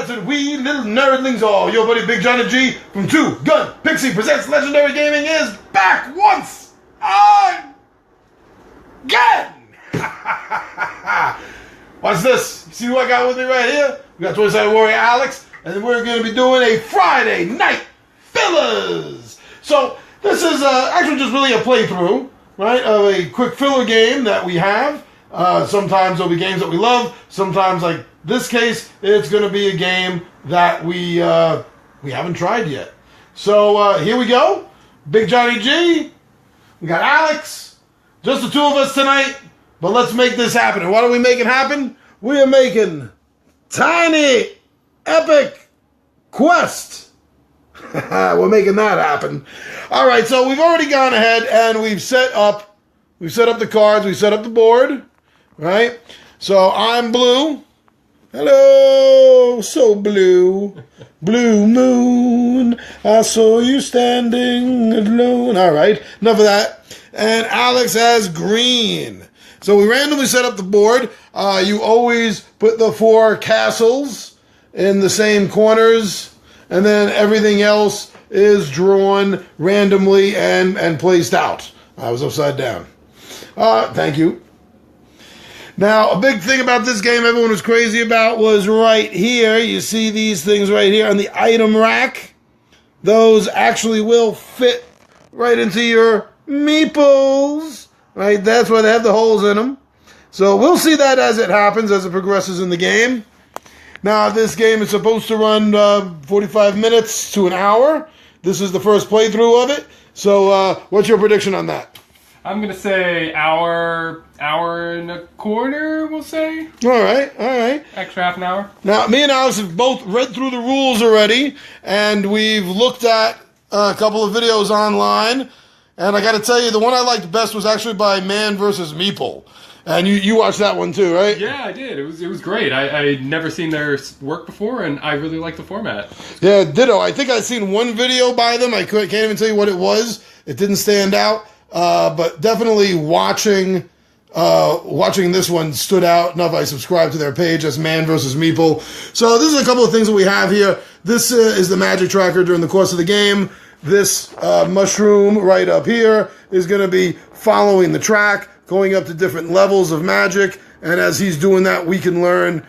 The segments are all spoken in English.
interested, we little nerdlings all. Your buddy Big Johnny G from Two Gun Pixie presents Legendary Gaming is back once again. What's this? You see who I got with me right here? We got Toy Side Warrior Alex, and we're going to be doing a Friday Night Fillers. So this is actually just really a playthrough, right, of a quick filler game that we have. Sometimes there'll be games that we love. Sometimes, like this case, it's going to be a game that we haven't tried yet. So here we go. Big Johnny G. We got Alex. Just the two of us tonight. But let's make this happen. And why do we make it happen? We are making Tiny Epic Quest. We're making that happen. All right, so we've already gone ahead and we've set up the cards. We set up the board, right? So I'm blue. Hello, so blue. Blue moon, I saw you standing alone. All right, enough of that. And Alex has green. So we randomly set up the board. You always put the 4 castles in the same corners, and then everything else is drawn randomly and placed out. I was upside down. Thank you. Now, a big thing about this game everyone was crazy about was right here. You see these things right here on the item rack. Those actually will fit right into your meeples. Right, that's why they have the holes in them. So we'll see that as it happens, as it progresses in the game. Now, this game is supposed to run 45 minutes to an hour. This is the first playthrough of it. So what's your prediction on that? I'm going to say hour and a quarter, we'll say. All right. Extra half an hour. Now, me and Alex have both read through the rules already, and we've looked at a couple of videos online. And I got to tell you, the one I liked best was actually by Man vs. Meeple. And you watched that one too, right? Yeah, I did. It was great. I'd never seen their work before, and I really liked the format. Yeah, ditto. I think I'd seen one video by them. I can't even tell you what it was. It didn't stand out. But definitely watching this one stood out enough. I subscribed to their page. That's Man vs. Meeple. So this is a couple of things that we have here. This is the magic tracker during the course of the game. This mushroom right up here is going to be following the track, going up to different levels of magic. And as he's doing that, we can learn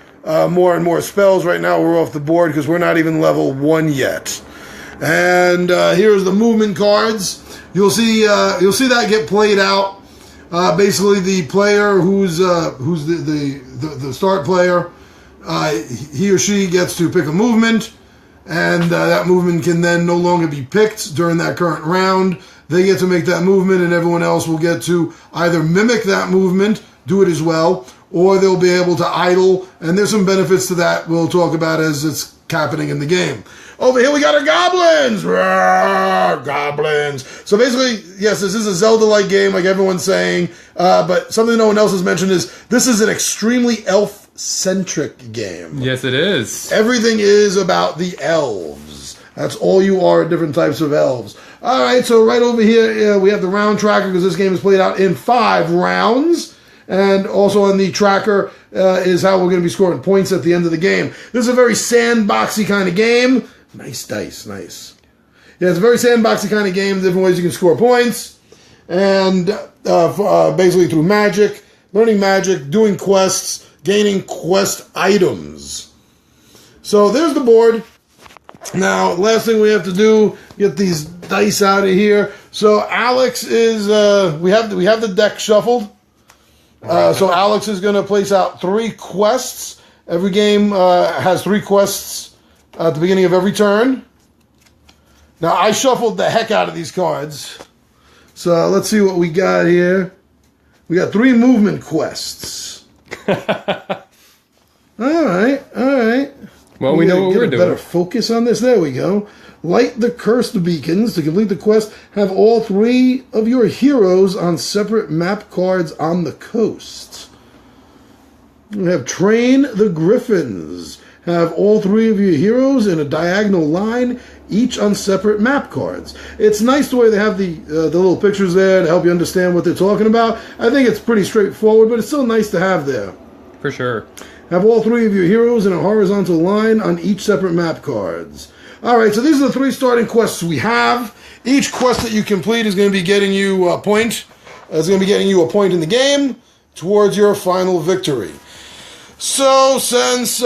more and more spells. Right now, we're off the board because we're not even level 1 yet. And here's the movement cards. You'll see that get played out. Basically, the player who's the start player, he or she gets to pick a movement. And that movement can then no longer be picked during that current round. They get to make that movement, and everyone else will get to either mimic that movement, do it as well, or they'll be able to idle. And there's some benefits to that we'll talk about as it's happening in the game. Over here we got our goblins! Roar, goblins! So basically, yes, this is a Zelda-like game, like everyone's saying. But something no one else has mentioned is this is an extremely elf-centric game. Yes, it is. Everything is about the elves. That's all you are, different types of elves. All right, so right over here, we have the round tracker because this game is played out in 5 rounds. And also on the tracker is how we're going to be scoring points at the end of the game. This is a very sandboxy kind of game. Nice dice, nice. Yeah, it's a very sandboxy kind of game. Different ways you can score points. And basically through magic, learning magic, doing quests, gaining quest items. So there's the board. Now, last thing we have to do, get these dice out of here. So Alex is, we have the deck shuffled. So Alex is going to place out 3 quests. Every game has 3 quests at the beginning of every turn. Now, I shuffled the heck out of these cards. So let's see what we got here. We got 3 movement quests. All right. Well, we know what we're doing. Better focus on this. There we go. Light the cursed beacons. To complete the quest, have all 3 of your heroes on separate map cards on the coast. We have train the griffins. Have all 3 of your heroes in a diagonal line, each on separate map cards. It's nice the way they have the little pictures there to help you understand what they're talking about. I think it's pretty straightforward, but it's still nice to have there. For sure. Have all 3 of your heroes in a horizontal line on each separate map cards. Alright, so these are the 3 starting quests we have. Each quest that you complete is going to be getting you a point. It's going to be getting you a point in the game towards your final victory. So, since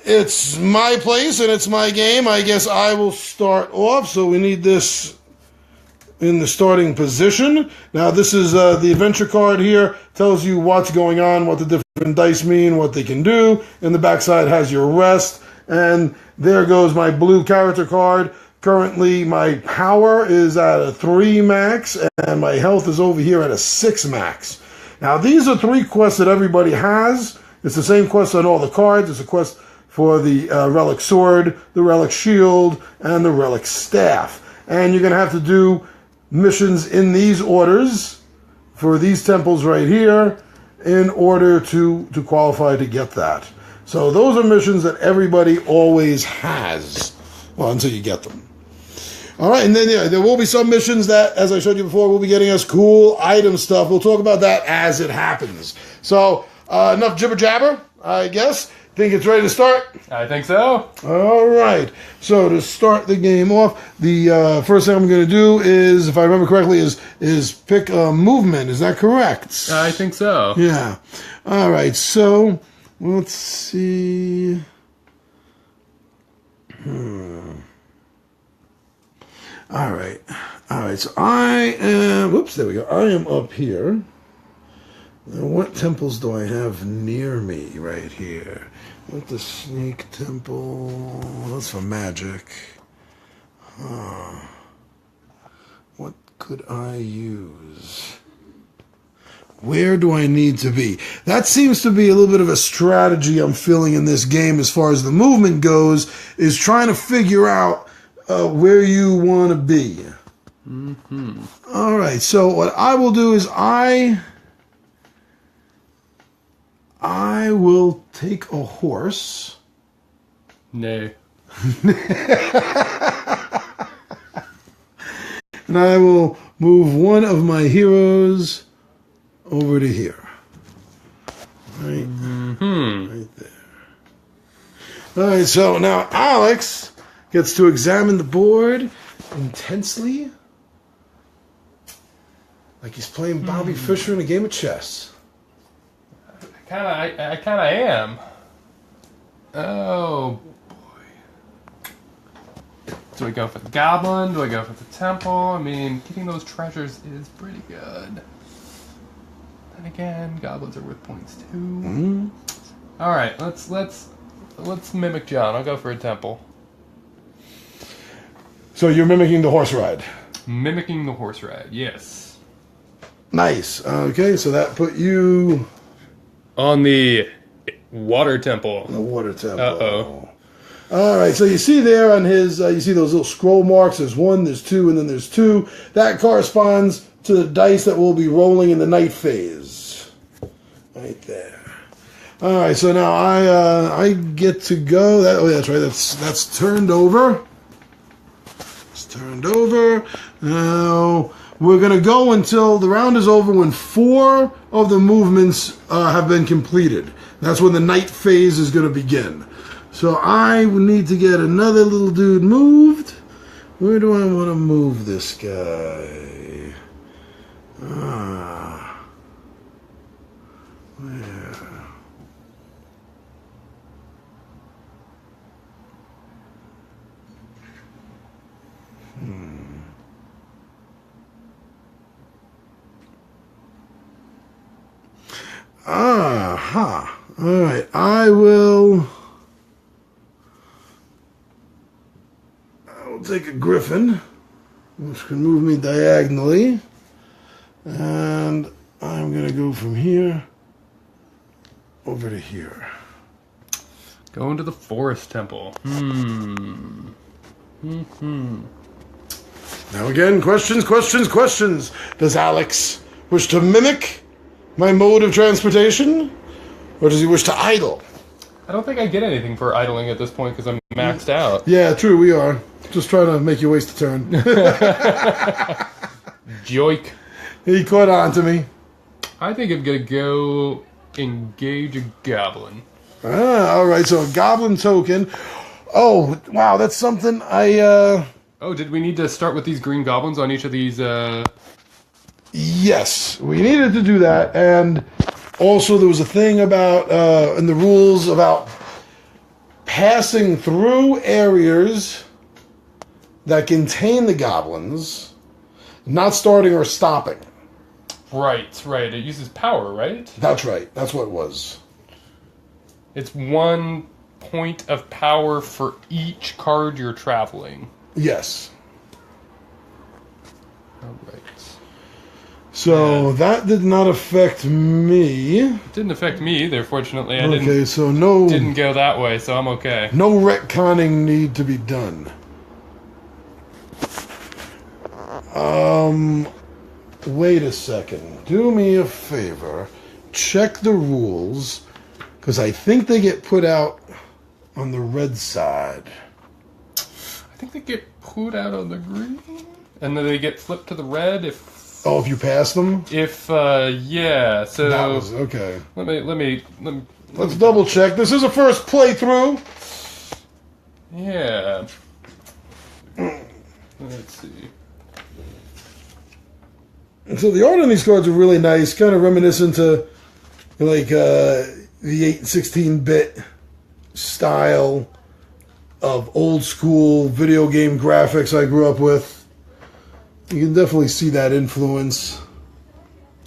it's my place and it's my game, I guess I will start off. So we need this in the starting position. Now, this is the adventure card here. Tells you what's going on, what the different dice mean, what they can do. And the backside has your rest. And there goes my blue character card. Currently, my power is at a 3 max, and my health is over here at a 6 max. Now, these are 3 quests that everybody has. It's the same quest on all the cards. It's a quest for the Relic Sword, the Relic Shield, and the Relic Staff. And you're going to have to do missions in these orders for these temples right here in order to qualify to get that. So those are missions that everybody always has. Well, until you get them. All right, and then there will be some missions that, as I showed you before, will be getting us cool item stuff. We'll talk about that as it happens. So, enough jibber jabber, I guess. Think it's ready to start? I think so. All right. So to start the game off, the first thing I'm going to do is, if I remember correctly, is pick a movement. Is that correct? I think so. Yeah. All right. So let's see. All right. So I am. Whoops. There we go. I am up here. Now, what temples do I have near me right here? What the Snake Temple? That's for magic. What could I use? Where do I need to be? That seems to be a little bit of a strategy I'm feeling in this game as far as the movement goes, is trying to figure out where you want to be. Mm-hmm. All right, so what I will do is I will take a horse. Nay. And I will move one of my heroes over to here. Right, right there. All right, so now Alex gets to examine the board intensely, like he's playing Bobby Fischer in a game of chess. I kind of am. Oh, boy. Do I go for the goblin? Do I go for the temple? I mean, getting those treasures is pretty good. Then again, goblins are worth points too. Mm-hmm. All right, let's mimic John. I'll go for a temple. So you're mimicking the horse ride. Mimicking the horse ride, yes. Nice. Okay, so that put you on the water temple. The water temple. Uh-oh. All right, so you see there on his, you see those little scroll marks. There's 1, there's 2, and then there's 2. That corresponds to the dice that will be rolling in the night phase. Right there. All right, so now I get to go. That's right. That's turned over. It's turned over. Now we're going to go until the round is over when 4 of the movements have been completed. That's when the night phase is going to begin. So I need to get another little dude moved. Where do I want to move this guy? Where? Aha. All right. I will take a griffin, which can move me diagonally. And I'm going to go from here over to here. Going to the forest temple. Now again, questions. Does Alex wish to mimic my mode of transportation? Or does he wish to idle? I don't think I get anything for idling at this point because I'm maxed out. Yeah, true, we are. Just trying to make you waste a turn. Joik. He caught on to me. I think I'm going to go engage a goblin. All right, so a goblin token. Oh, wow, that's something I... Oh, did we need to start with these green goblins on each of these? Yes, we needed to do that, and also there was a thing about, in the rules about passing through areas that contain the goblins, not starting or stopping. Right. It uses power, right? That's right. That's what it was. It's 1 point of power for each card you're traveling. Yes. All right. So that did not affect me. It didn't affect me either, fortunately. I So didn't go that way, so I'm okay. No retconning need to be done. Wait a second. Do me a favor. Check the rules, because I think they get put out on the red side. I think they get put out on the green, and then they get flipped to the red if... Oh, if you pass them? Yeah, so... That was, okay. Let's double check. This is a first playthrough. Yeah. Let's see. So the art on these cards are really nice, kind of reminiscent to like the 8 and 16-bit style of old school video game graphics I grew up with. You can definitely see that influence.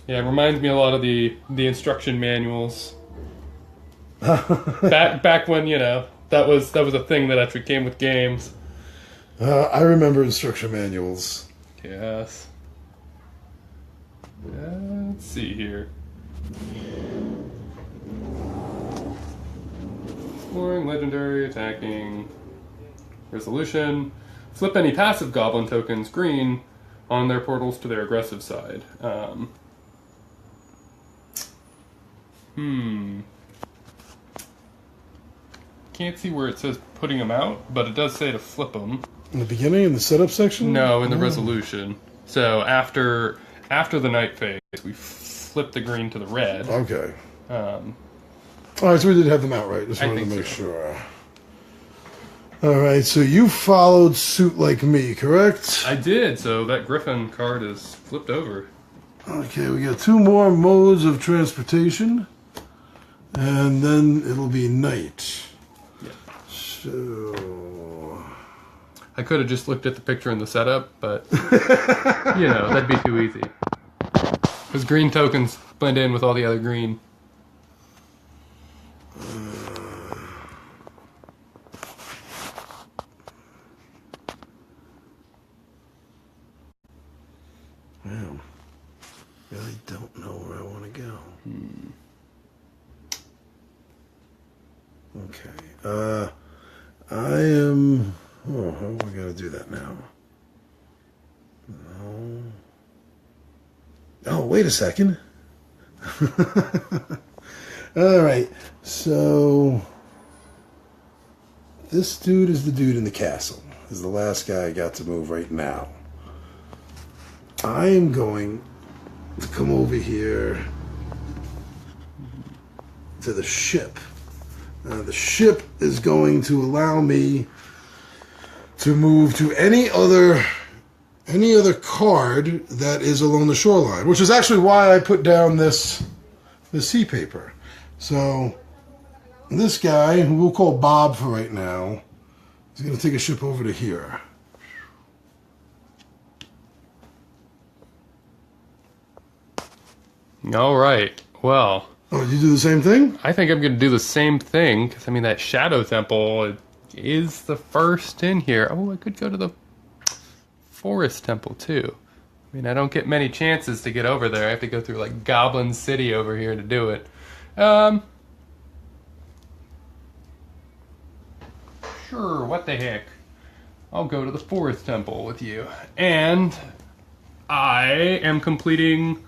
Yeah, it reminds me a lot of the instruction manuals. back when, that was a thing that actually came with games. I remember instruction manuals. Yes. Let's see here. Exploring, legendary, attacking, resolution. Flip any passive goblin tokens green on their portals to their aggressive side. Can't see where it says putting them out, but it does say to flip them. In the beginning, in the setup section? No, in the resolution. So after the night phase, we flip the green to the red. Okay. Alright, so we did have them out right. Just wanted to make sure. Alright, so you followed suit like me, correct? I did, so that Griffin card is flipped over. Okay, we got 2 more modes of transportation. And then it'll be night. Yeah. So... I could have just looked at the picture in the setup, but, that'd be too easy. Because green tokens blend in with all the other green. Well, really don't know where I want to go. Okay. I am... Oh, how am I going to do that now? No. Oh, wait a second. All right. So this dude is the dude in the castle. Is the last guy I got to move right now. I am going to come over here to the ship. The ship is going to allow me to move to any other card that is along the shoreline, which is actually why I put down this sea paper. So this guy, who we'll call Bob for right now, is going to take a ship over to here. All right. Well. Oh, you do the same thing? I think I'm going to do the same thing, because, that Shadow Temple is the first in here. Oh, I could go to the Forest Temple, too. I don't get many chances to get over there. I have to go through, Goblin City over here to do it. Sure, what the heck. I'll go to the Forest Temple with you. And I am completing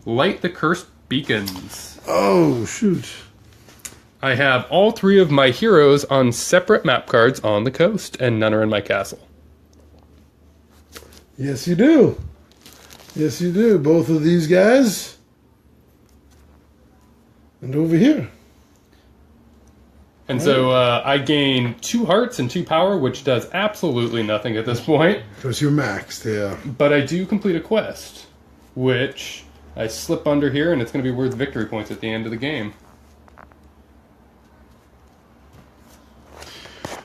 Light the Cursed Beacons. Oh, shoot. I have all 3 of my heroes on separate map cards on the coast, and none are in my castle. Yes, you do. Yes, you do. Both of these guys. And over here. And so I gain 2 hearts and 2 power, which does absolutely nothing at this point. Because you're maxed, yeah. But I do complete a quest, which I slip under here, and it's going to be worth victory points at the end of the game.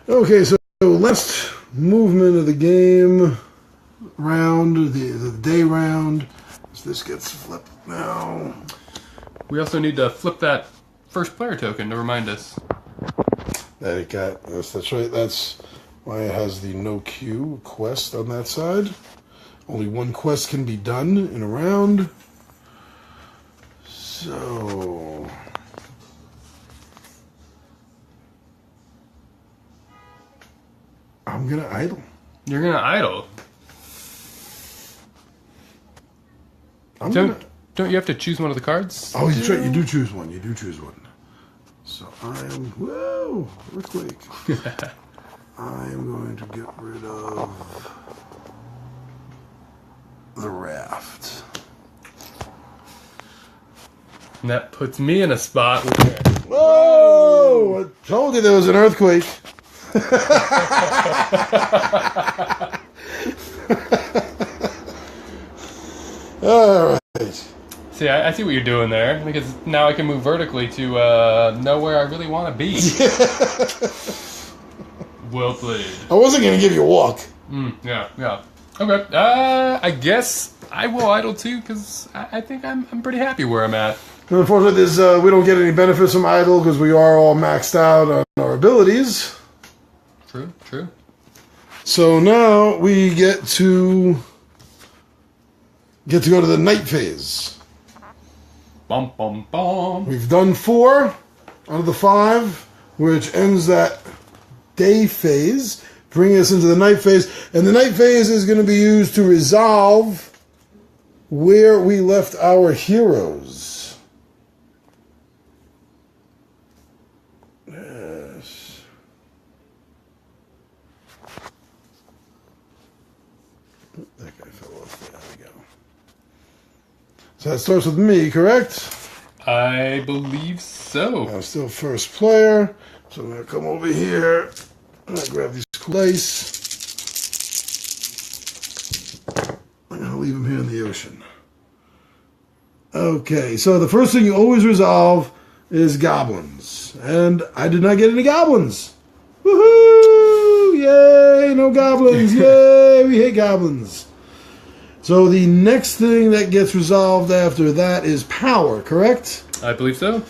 Okay, so last movement of the game round, the day round. So this gets flipped now. We also need to flip that first player token to remind us. That it got, that's right, that's why it has the no queue quest on that side. Only 1 quest can be done in a round. So... I'm gonna idle. You're going to idle? Don't you have to choose one of the cards? Oh, that's right, you do choose one, you do choose one. So I am, whoa, earthquake. I am going to get rid of the raft. And that puts me in a spot where... Whoa! I told you there was an earthquake. All right. See, I see what you're doing there, because now I can move vertically to know where I really want to be. Well played. I wasn't going to give you a walk. Yeah. Okay. I guess I will idle too, because I think I'm pretty happy where I'm at. And unfortunately, we don't get any benefits from idle because we are all maxed out on our abilities. True. So now we get to go to the night phase. Bum, bum, bum. We've done 4 out of the 5, which ends that day phase, bringing us into the night phase. And the night phase is going to be used to resolve where we left our heroes. Yes. That guy fell off. There we go. So that starts with me, correct? I believe so. I'm still first player, so I'm going to come over here. I'm going to grab these cool dice. I'm going to leave them here in the ocean. Okay, so the first thing you always resolve is goblins. And I did not get any goblins. Woohoo! Yay, no goblins. Yay, we hate goblins. So the next thing that gets resolved after that is power, correct? I believe so.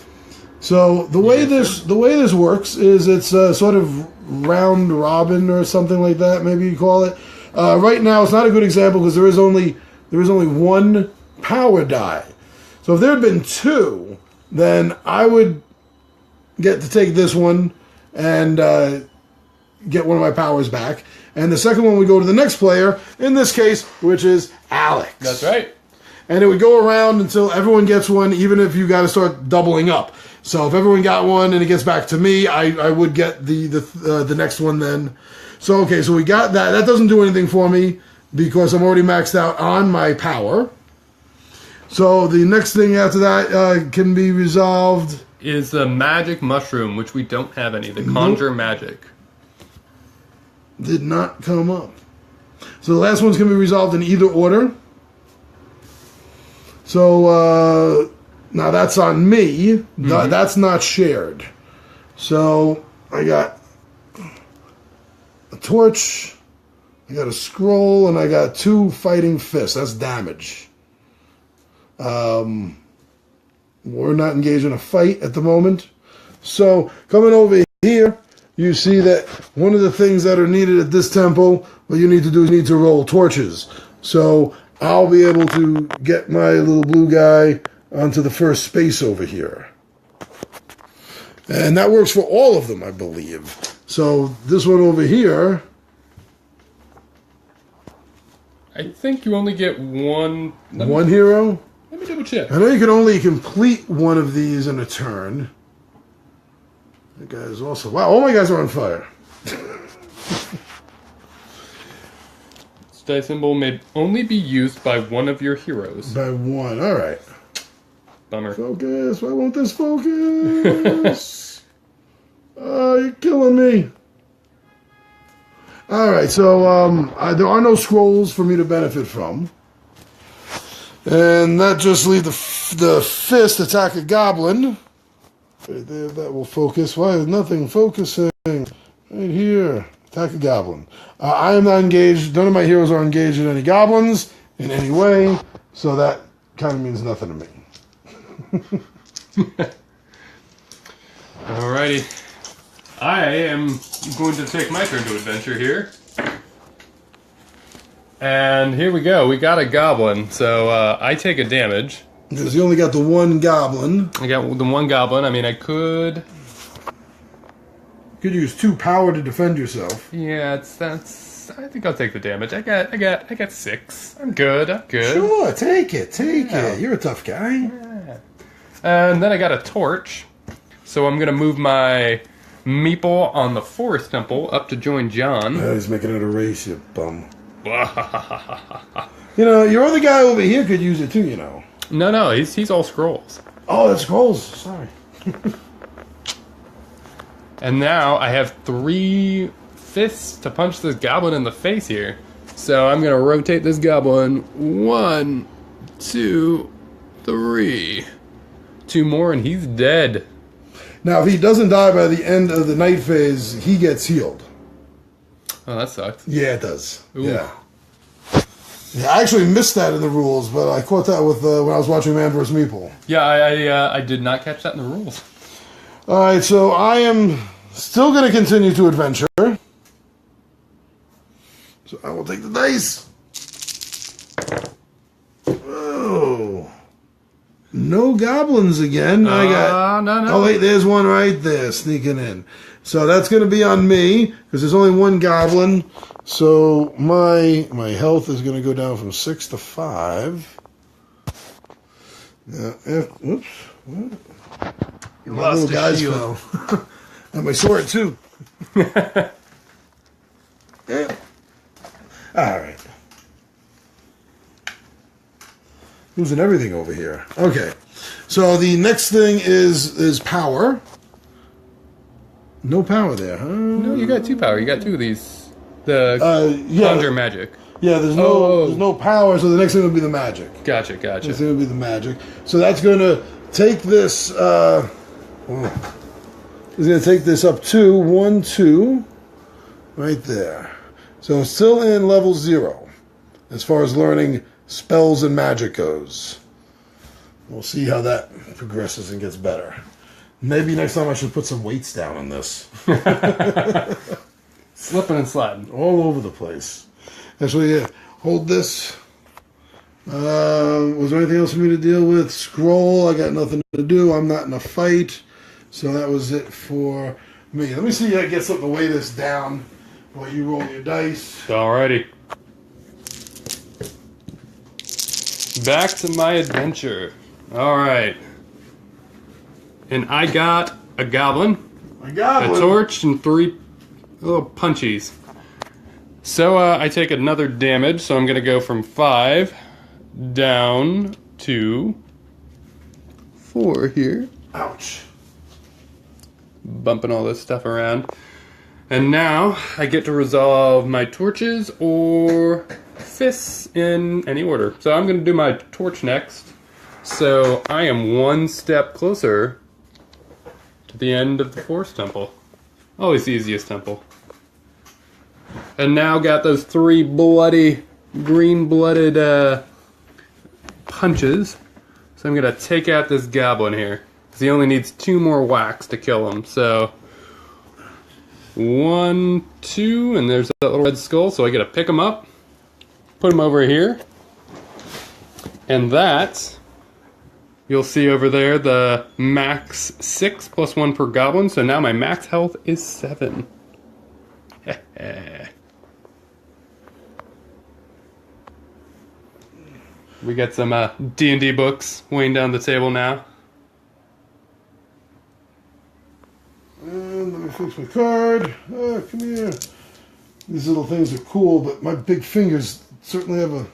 So the way this works is it's sort of round robin or something like that. Maybe you call it. Right now, it's not a good example because there is only 1 power die. So if there had been 2, then I would get to take this one and get one of my powers back. And the second one would go to the next player, in this case, which is Alex. That's right. And it would go around until everyone gets one, even if you got to start doubling up. So if everyone got one and it gets back to me, I would get the next one then. So, okay, so we got that. That doesn't do anything for me because I'm already maxed out on my power. So the next thing after that can be resolved is the magic mushroom, which we don't have any. The conjure magic. Did not come up. So the last one's going to be resolved in either order. So now that's on me. Mm-hmm. That's not shared. So I got a torch, I got a scroll, and I got 2 fighting fists. That's damage. We're not engaged in a fight at the moment. So coming over here, you see that one of the things that are needed at this temple, what you need to do is need to roll torches. So I'll be able to get my little blue guy onto the first space over here. And that works for all of them, I believe. So this one over here... I think you only get one... One hero? Let me double check. I know you can only complete one of these in a turn. That guy is also... Wow, all my guys are on fire. This die symbol may only be used by one of your heroes. By one, all right. Bummer. Focus, why won't this focus? Oh, you're killing me. All right, so there are no scrolls for me to benefit from. And that just leaves the fist attack a goblin. Right there, that will focus. Why is nothing focusing? Right here. Attack a goblin. I am not engaged. None of my heroes are engaged in any goblins in any way. So that kind of means nothing to me. Alrighty. I am going to take my turn to adventure here. And here we go. We got a goblin. So I take a damage. Because you only got the one goblin. I got the one goblin. I mean, I could... You could use 2 power to defend yourself. Yeah, that's... I think I'll take the damage. I got 6. I'm good. Sure, take it. You're a tough guy. Yeah. And then I got a torch. So I'm going to move my meeple on the forest temple up to join John. He's making it a race, you bum. You know, your other guy over here could use it too, you know. No, he's all scrolls. Oh, that's scrolls. Sorry. And now I have 3 fists to punch this goblin in the face here. So I'm going to rotate this goblin. 1, 2, 3. 2 more and he's dead. Now, if he doesn't die by the end of the night phase, he gets healed. Oh, that sucks. Yeah, it does. Ooh. Yeah. I actually missed that in the rules, but I caught that with when I was watching Man vs. Meeple. Yeah, I did not catch that in the rules. All right, so I am still going to continue to adventure. So I will take the dice. Oh. No goblins again. I got... No. Oh, wait, there's one right there sneaking in. So that's going to be on me, because there's only one goblin. So my health is going to go down from 6 to 5. Oops. You My lost little guys shield. fell. And my sword, too. Yeah. All right. Losing everything over here. Okay. So the next thing is power. No power there, huh? No, you got 2 power. You got 2 of these. The conjure magic. Yeah, there's no power, so the next thing will be the magic. Gotcha. Next thing will be the magic. So that's going to take this... it's going to take this up to 1, 2. Right there. So it's still in level 0 as far as learning spells and magic goes. We'll see how that progresses and gets better. Maybe next time I should put some weights down on this. Slipping and sliding. All over the place. Actually, yeah, hold this. Was there anything else for me to deal with? Scroll, I got nothing to do. I'm not in a fight. So that was it for me. Let me see if I get something to weigh this down while you roll your dice. Alrighty. Back to my adventure. Alright. And I got a goblin, a torch, and 3 little punchies. So I take another damage, so I'm going to go from 5 down to 4 here. Ouch. Bumping all this stuff around. And now I get to resolve my torches or fists in any order. So I'm going to do my torch next. So I am 1 step closer to the end of the forest temple. Always the easiest temple. And now got those 3 bloody, green-blooded punches. So I'm going to take out this goblin here. Because he only needs 2 more whacks to kill him. So 1, 2, and there's that little red skull. So I got to pick him up, put him over here. And that... You'll see over there the max 6 plus 1 per goblin. So now my max health is 7. We got some D&D books weighing down the table now. And let me fix my card. Come here. These little things are cool, but my big fingers certainly have a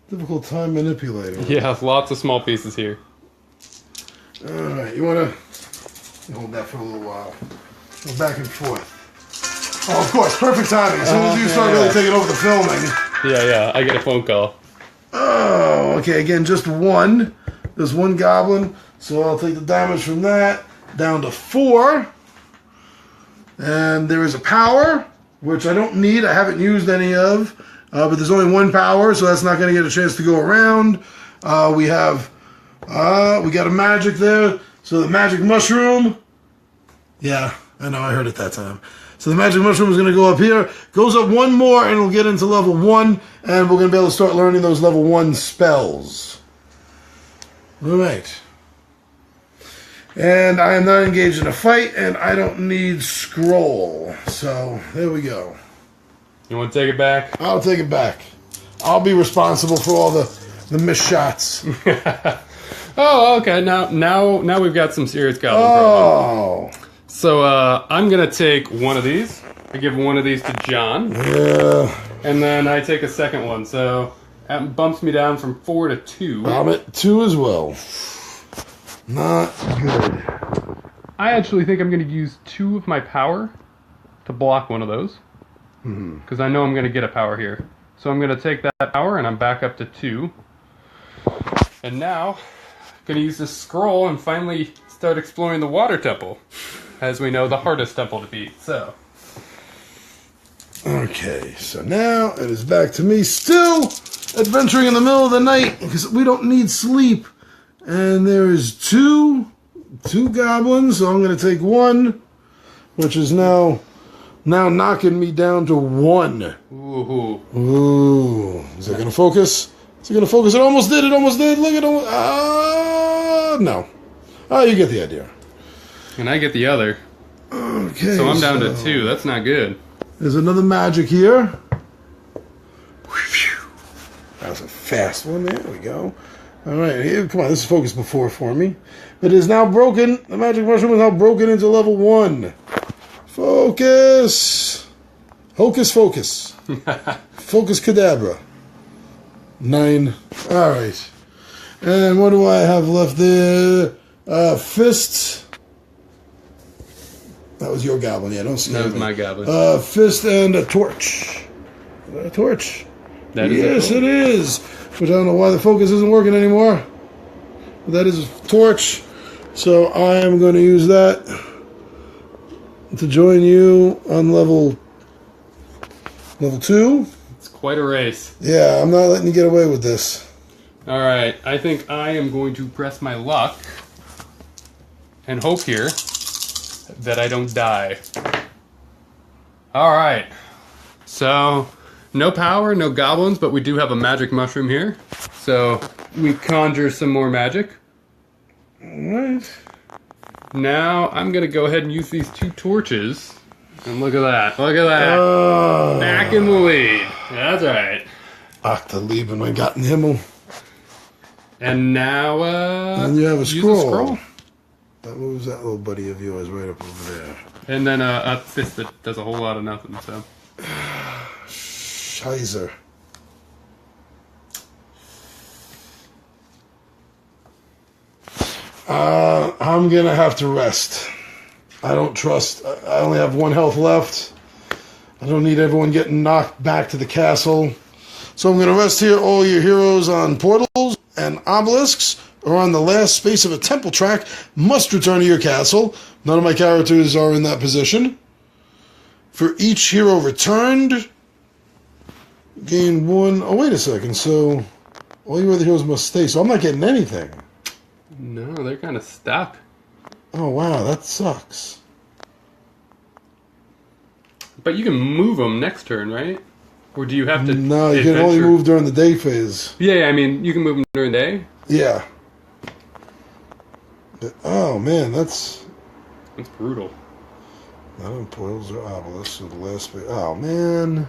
difficult time manipulating. Yeah, lots of small pieces here. Alright, you want to hold that for a little while. Go back and forth. Oh, of course, perfect timing. As soon as you start really taking over the filming. Yeah, I get a phone call. Oh, okay, again, just one. There's one goblin, so I'll take the damage from that down to 4. And there is a power, which I don't need. I haven't used any of. But there's only one power, so that's not going to get a chance to go around. We got a magic there. So the magic mushroom. Yeah, I know, I heard it that time. So the magic mushroom is going to go up here. Goes up one more, and it'll get into level 1. And we're going to be able to start learning those level 1 spells. All right. And I am not engaged in a fight, and I don't need scroll. So there we go. You want to take it back? I'll take it back. I'll be responsible for all the missed shots. Oh, okay. Now we've got some serious goblin problems. Oh. So I'm gonna take one of these. I give one of these to John. Yeah. And then I take a second one. So that bumps me down from 4 to 2. I'm at 2 as well. Not good. I actually think I'm gonna use 2 of my power to block one of those. Because I know I'm gonna get a power here. So I'm gonna take that power and I'm back up to 2. And now I'm gonna use this scroll and finally start exploring the water temple. As we know, the hardest temple to beat. So okay, so now it is back to me, still adventuring in the middle of the night because we don't need sleep. And there is two goblins, so I'm going to take 1, which is now knocking me down to 1. Ooh. Is it going to focus? Is it going to focus? It almost did. Look at it. No. Oh, you get the idea. And I get the other. Okay. So I'm down to 2. That's not good. There's another magic here. That was a fast one. There we go. All right, here, come on. This is focus before for me. It is now broken. The magic mushroom is now broken into level 1. Focus. Hocus focus. Focus cadabra. 9. All right. And what do I have left there? Fist. That was your goblin. Yeah, don't scare me. That was my goblin. Fist and a torch. Is that a torch? Yes, it is. Which I don't know why the focus isn't working anymore. But that is a torch. So I am going to use that to join you on level 2. It's quite a race. Yeah, I'm not letting you get away with this. All right, I think I am going to press my luck and hope here that I don't die. All right, so no power, no goblins, but we do have a magic mushroom here. So we conjure some more magic. All right. Now I'm going to go ahead and use these 2 torches. And look at that. Look at that. Back in the lead. That's right. Ach, der Liebe, mein Gartenhimmel. And now, and you have a scroll. Use a scroll. That moves that little buddy of yours right up over there. And then a fist that does a whole lot of nothing, so. Scheiße. I'm gonna have to rest. I don't trust. I only have 1 health left. I don't need everyone getting knocked back to the castle. So I'm gonna rest here. All your heroes on portals and obelisks or on the last space of a temple track must return to your castle. None of my characters are in that position. For each hero returned, gain 1. Oh, wait a second. So all your other heroes must stay. So I'm not getting anything. No, they're kind of stuck. Oh, wow. That sucks. But you can move them next turn, right? Or do you have to? No, you can only move during the day phase. Yeah, I mean, you can move them during the day. Yeah. But, oh, man, that's brutal. Not on portals or obelisks, so the last space. Oh, man.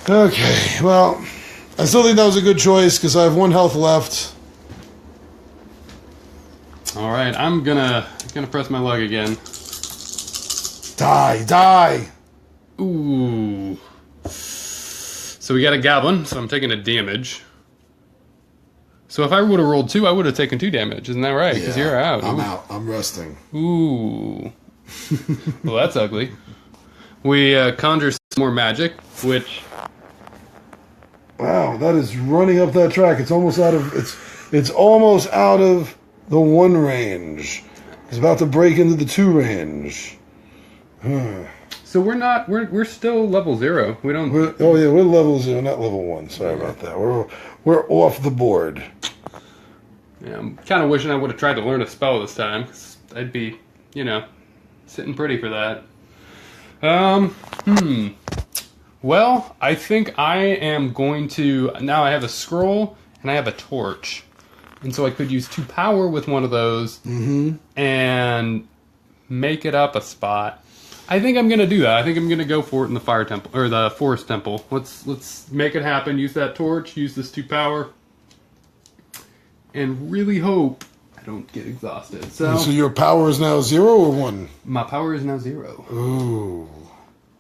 Okay, well, I still think that was a good choice because I have 1 health left. All right, I'm gonna press my luck again. Die! Ooh. So we got a goblin, so I'm taking a damage. So if I would have rolled 2, I would have taken 2 damage. Isn't that right? Because you're out. I'm out. I'm resting. Ooh. Well, that's ugly. We conjure some more magic, which... Wow, that is running up that track. It's almost out of... It's almost out of the 1 range. It's about to break into the 2 range. So we're still level 0. We don't... We're level 0, not level 1. Sorry about that. We're off the board. Yeah, I'm kind of wishing I would have tried to learn a spell this time, because I'd be, sitting pretty for that. Well, I think I am going to... Now I have a scroll, and I have a torch. And so I could use 2 power with one of those, and make it up a spot. I think I'm going to do that. I think I'm going to go for it in the fire temple, or the forest temple. Let's make it happen. Use that torch, use this 2 power, and really hope I don't get exhausted. So your power is now 0 or 1? My power is now 0. Ooh.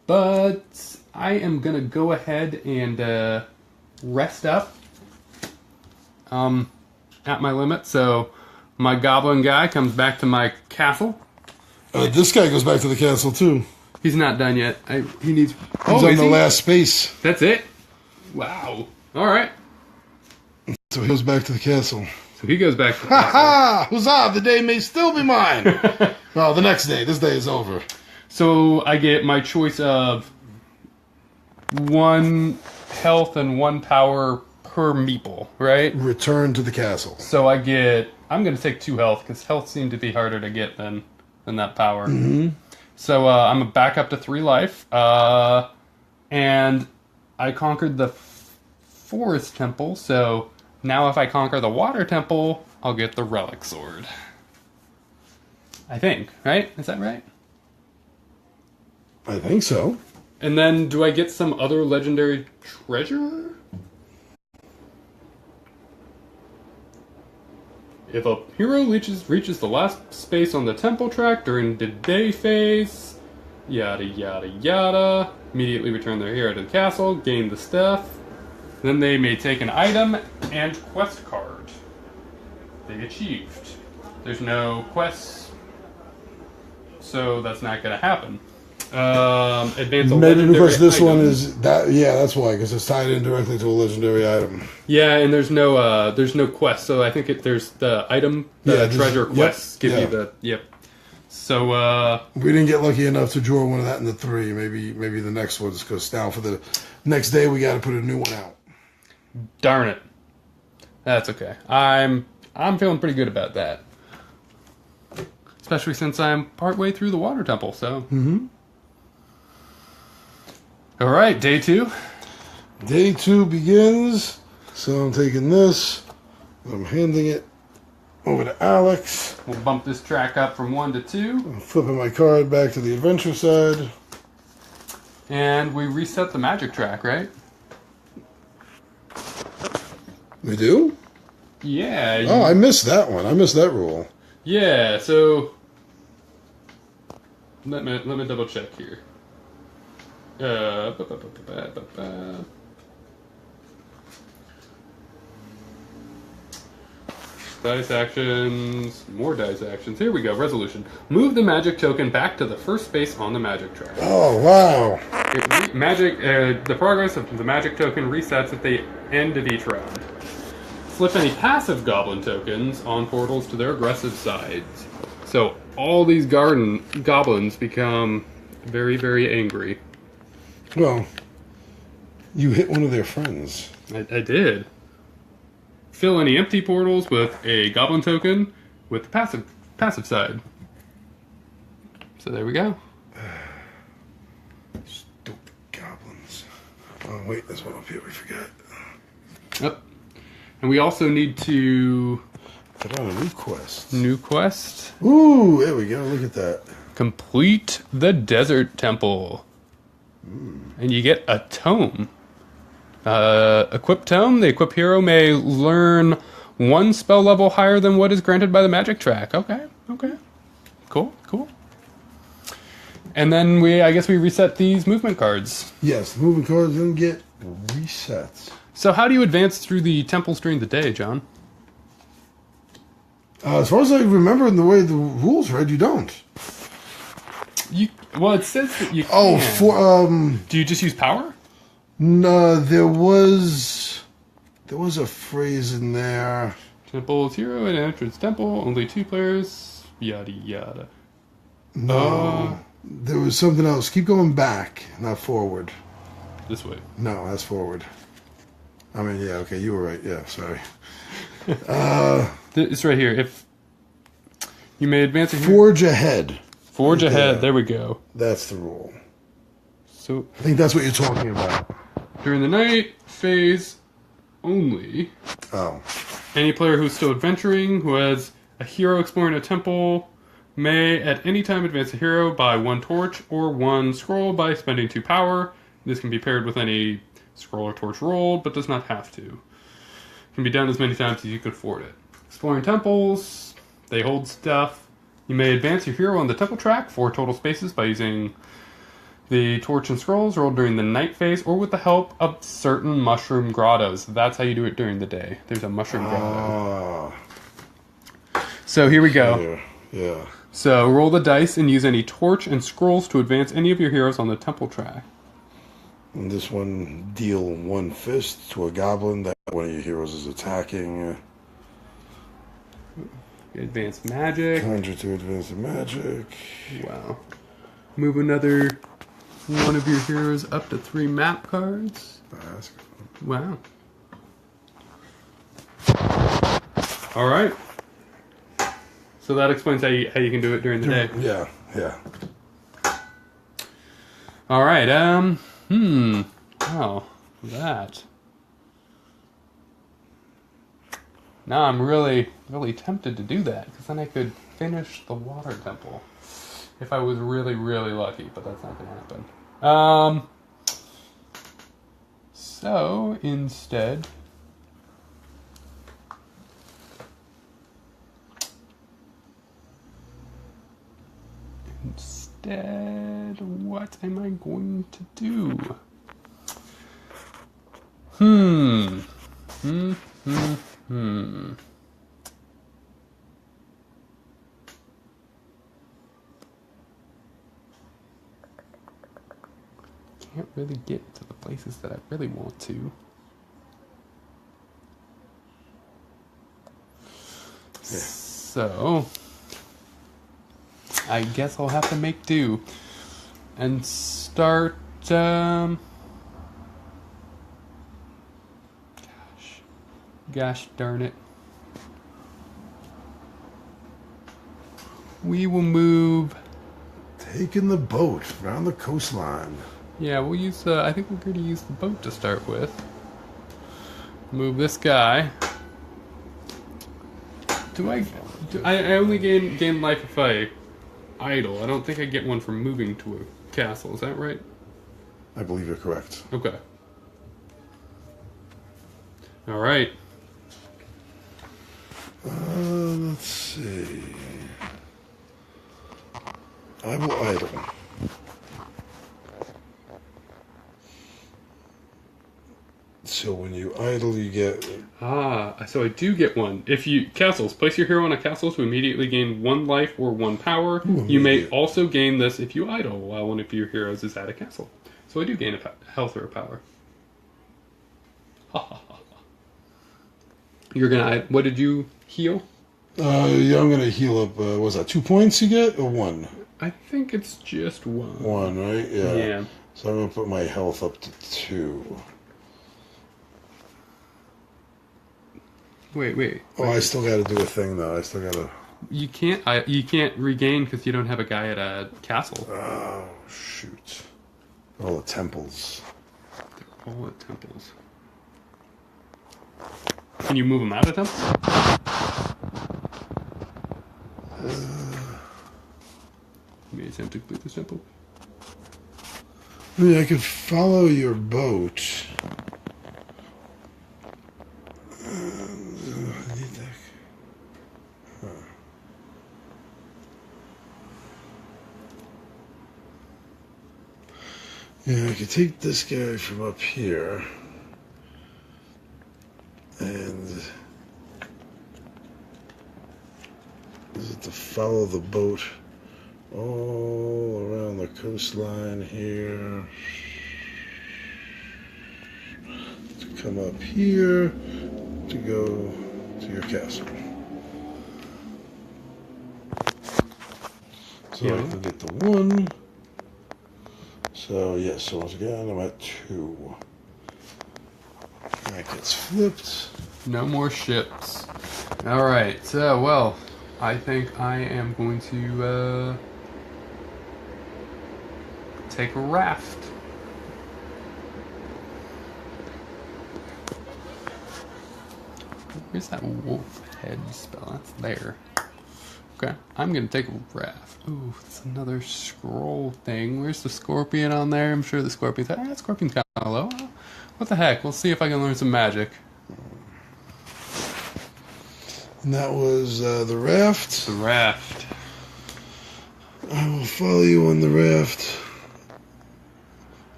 But I am going to go ahead and rest up at my limit. So my goblin guy comes back to my castle. This guy goes back to the castle too. He's not done yet. He needs... He's on the last space. That's it? Wow. All right. So he goes back to the castle. So he goes back to the castle. Ha! Huzzah! The day may still be mine. Well, the next day. This day is over. So I get my choice of 1 health and 1 power per meeple, right? Return to the castle. So I get... I'm going to take 2 health, because health seemed to be harder to get than that power. So I'm back up to 3 life. And I conquered the forest temple, so now if I conquer the water temple, I'll get the relic sword. I think, right? Is that right? I think so. And then do I get some other legendary treasure? If a hero reaches the last space on the temple track during the day phase, yada yada yada, immediately return their hero to the castle, gain the stuff, then they may take an item and quest card they achieved. There's no quests, so that's not going to happen. Advance a maybe because this item. One is that. Yeah, that's why, because it's tied in directly to a legendary item. Yeah, and there's no quest, so I think there's the item, treasure quests give you the So we didn't get lucky enough to draw one of that in the 3. Maybe the next one's because now for the next day we got to put a new one out. Darn it, that's okay. I'm feeling pretty good about that, especially since I'm partway through the water temple. So. All right, day 2. Day 2 begins. So I'm taking this. I'm handing it over to Alex. We'll bump this track up from 1 to 2. I'm flipping my card back to the adventure side. And we reset the magic track, right? We do? Yeah. Oh, I missed that one. I missed that rule. Yeah, so... Let me double check here. Dice actions, more dice actions. Here we go. Resolution. Move the magic token back to the first space on the magic track. Oh, wow. The progress of the magic token resets at the end of each round. Flip any passive goblin tokens on portals to their aggressive sides. So all these goblins become very, very angry. Well, you hit one of their friends. I did. Fill any empty portals with a goblin token with the passive side. So there we go. Stupid goblins. Oh, wait, there's one up here. We forgot. Yep. And we also need to... Put on a new quest. New quest. Ooh, there we go. Look at that. Complete the desert temple. And you get a tome. Equip tome. The equipped hero may learn 1 spell level higher than what is granted by the magic track. Okay. Cool. And then I guess we reset these movement cards. Yes, the movement cards then get reset. So how do you advance through the temples during the day, John? As far as I remember, in the way the rules read, you don't. Well, it says that you can. Oh, Do you just use power? no, there was a phrase in there. Temple's hero and entrance temple. Only 2 players. Yada yada. No, there was something else. Keep going back, not forward. This way. No, that's forward. I mean, yeah, okay, you were right. Yeah, sorry. It's right here. If you may advance a hero. Forge ahead. Forge ahead. Yeah. There we go. That's the rule. So I think that's what you're talking about. during the night phase only, Oh. any player who's still adventuring, who has a hero exploring a temple, may at any time advance a hero by 1 torch or 1 scroll by spending 2 power. This can be paired with any scroll or torch rolled, but does not have to. It can be done as many times as you could afford it. Exploring temples, they hold stuff. You may advance your hero on the temple track 4 total spaces by using the torch and scrolls rolled during the night phase or with the help of certain mushroom grottos. That's how you do it during the day. There's a mushroom grotto. So here we go. Yeah. So roll the dice and use any torch and scrolls to advance any of your heroes on the temple track. And this one, deal 1 fist to a goblin that one of your heroes is attacking. Advance magic. 100 to advance the magic. Wow. Move another one of your heroes up to 3 map cards. That's good. Wow. All right. So that explains how you can do it during the day. Yeah. All right. Oh, that. Now I'm really, really tempted to do that because then I could finish the water temple if I was really, really lucky. But that's not going to happen. So instead. Instead, what am I going to do? Can't really get to the places that I really want to. Yeah. So, I guess I'll have to make do and start. Gosh darn it. We will move. Taking the boat around the coastline. Yeah, we'll use. I think we're going to use the boat to start with. Move this guy. I only gain life if I idle. I don't think I get one from moving to a castle. Is that right? I believe you're correct. Okay. All right. Let's see. I will idle. So when you idle, you get... So I do get one. If you... Castles. Place your hero on a castle to immediately gain 1 life or 1 power. You may also gain this if you idle while one of your heroes is at a castle. So I do gain a health or a power. You're gonna... What did you heal? Yeah, I'm going to heal up, was that 2 points you get, or 1? I think it's just 1. 1, right? Yeah. Yeah. So I'm going to put my health up to 2. Wait. Oh, I still got to do a thing, though. I still got to... You can't regain because you don't have a guy at a castle. Oh, shoot. All the temples. They're all at temples. Can you move them out of temples? You may attempt to complete this temple. I mean, I could follow your boat. Yeah, I could take this guy from up here. And follow the boat all around the coastline here. To come up here to go to your castle. So I can get the 1. So yes, so once again I'm at 2. That gets flipped. No more ships. Alright, so, well, I think I am going to take a raft. Where's that wolf head spell? That's there. Okay, I'm gonna take a raft. Ooh, it's another scroll thing. Where's the scorpion on there? I'm sure the scorpion's... scorpion's kind of low. What the heck? We'll see if I can learn some magic. And that was the raft. The raft. I will follow you on the raft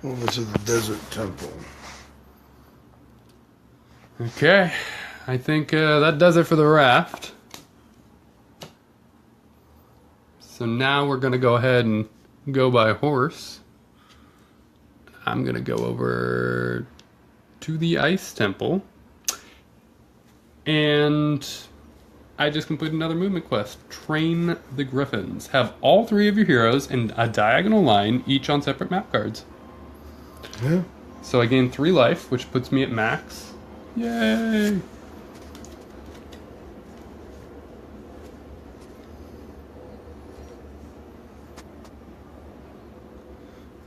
over to the desert temple. Okay, I think that does it for the raft. So now we're going to go ahead and go by horse. I'm going to go over to the ice temple. And I just completed another movement quest. Train the griffins. Have all 3 of your heroes in a diagonal line, each on separate map cards. Yeah. So I gain 3 life, which puts me at max. Yay!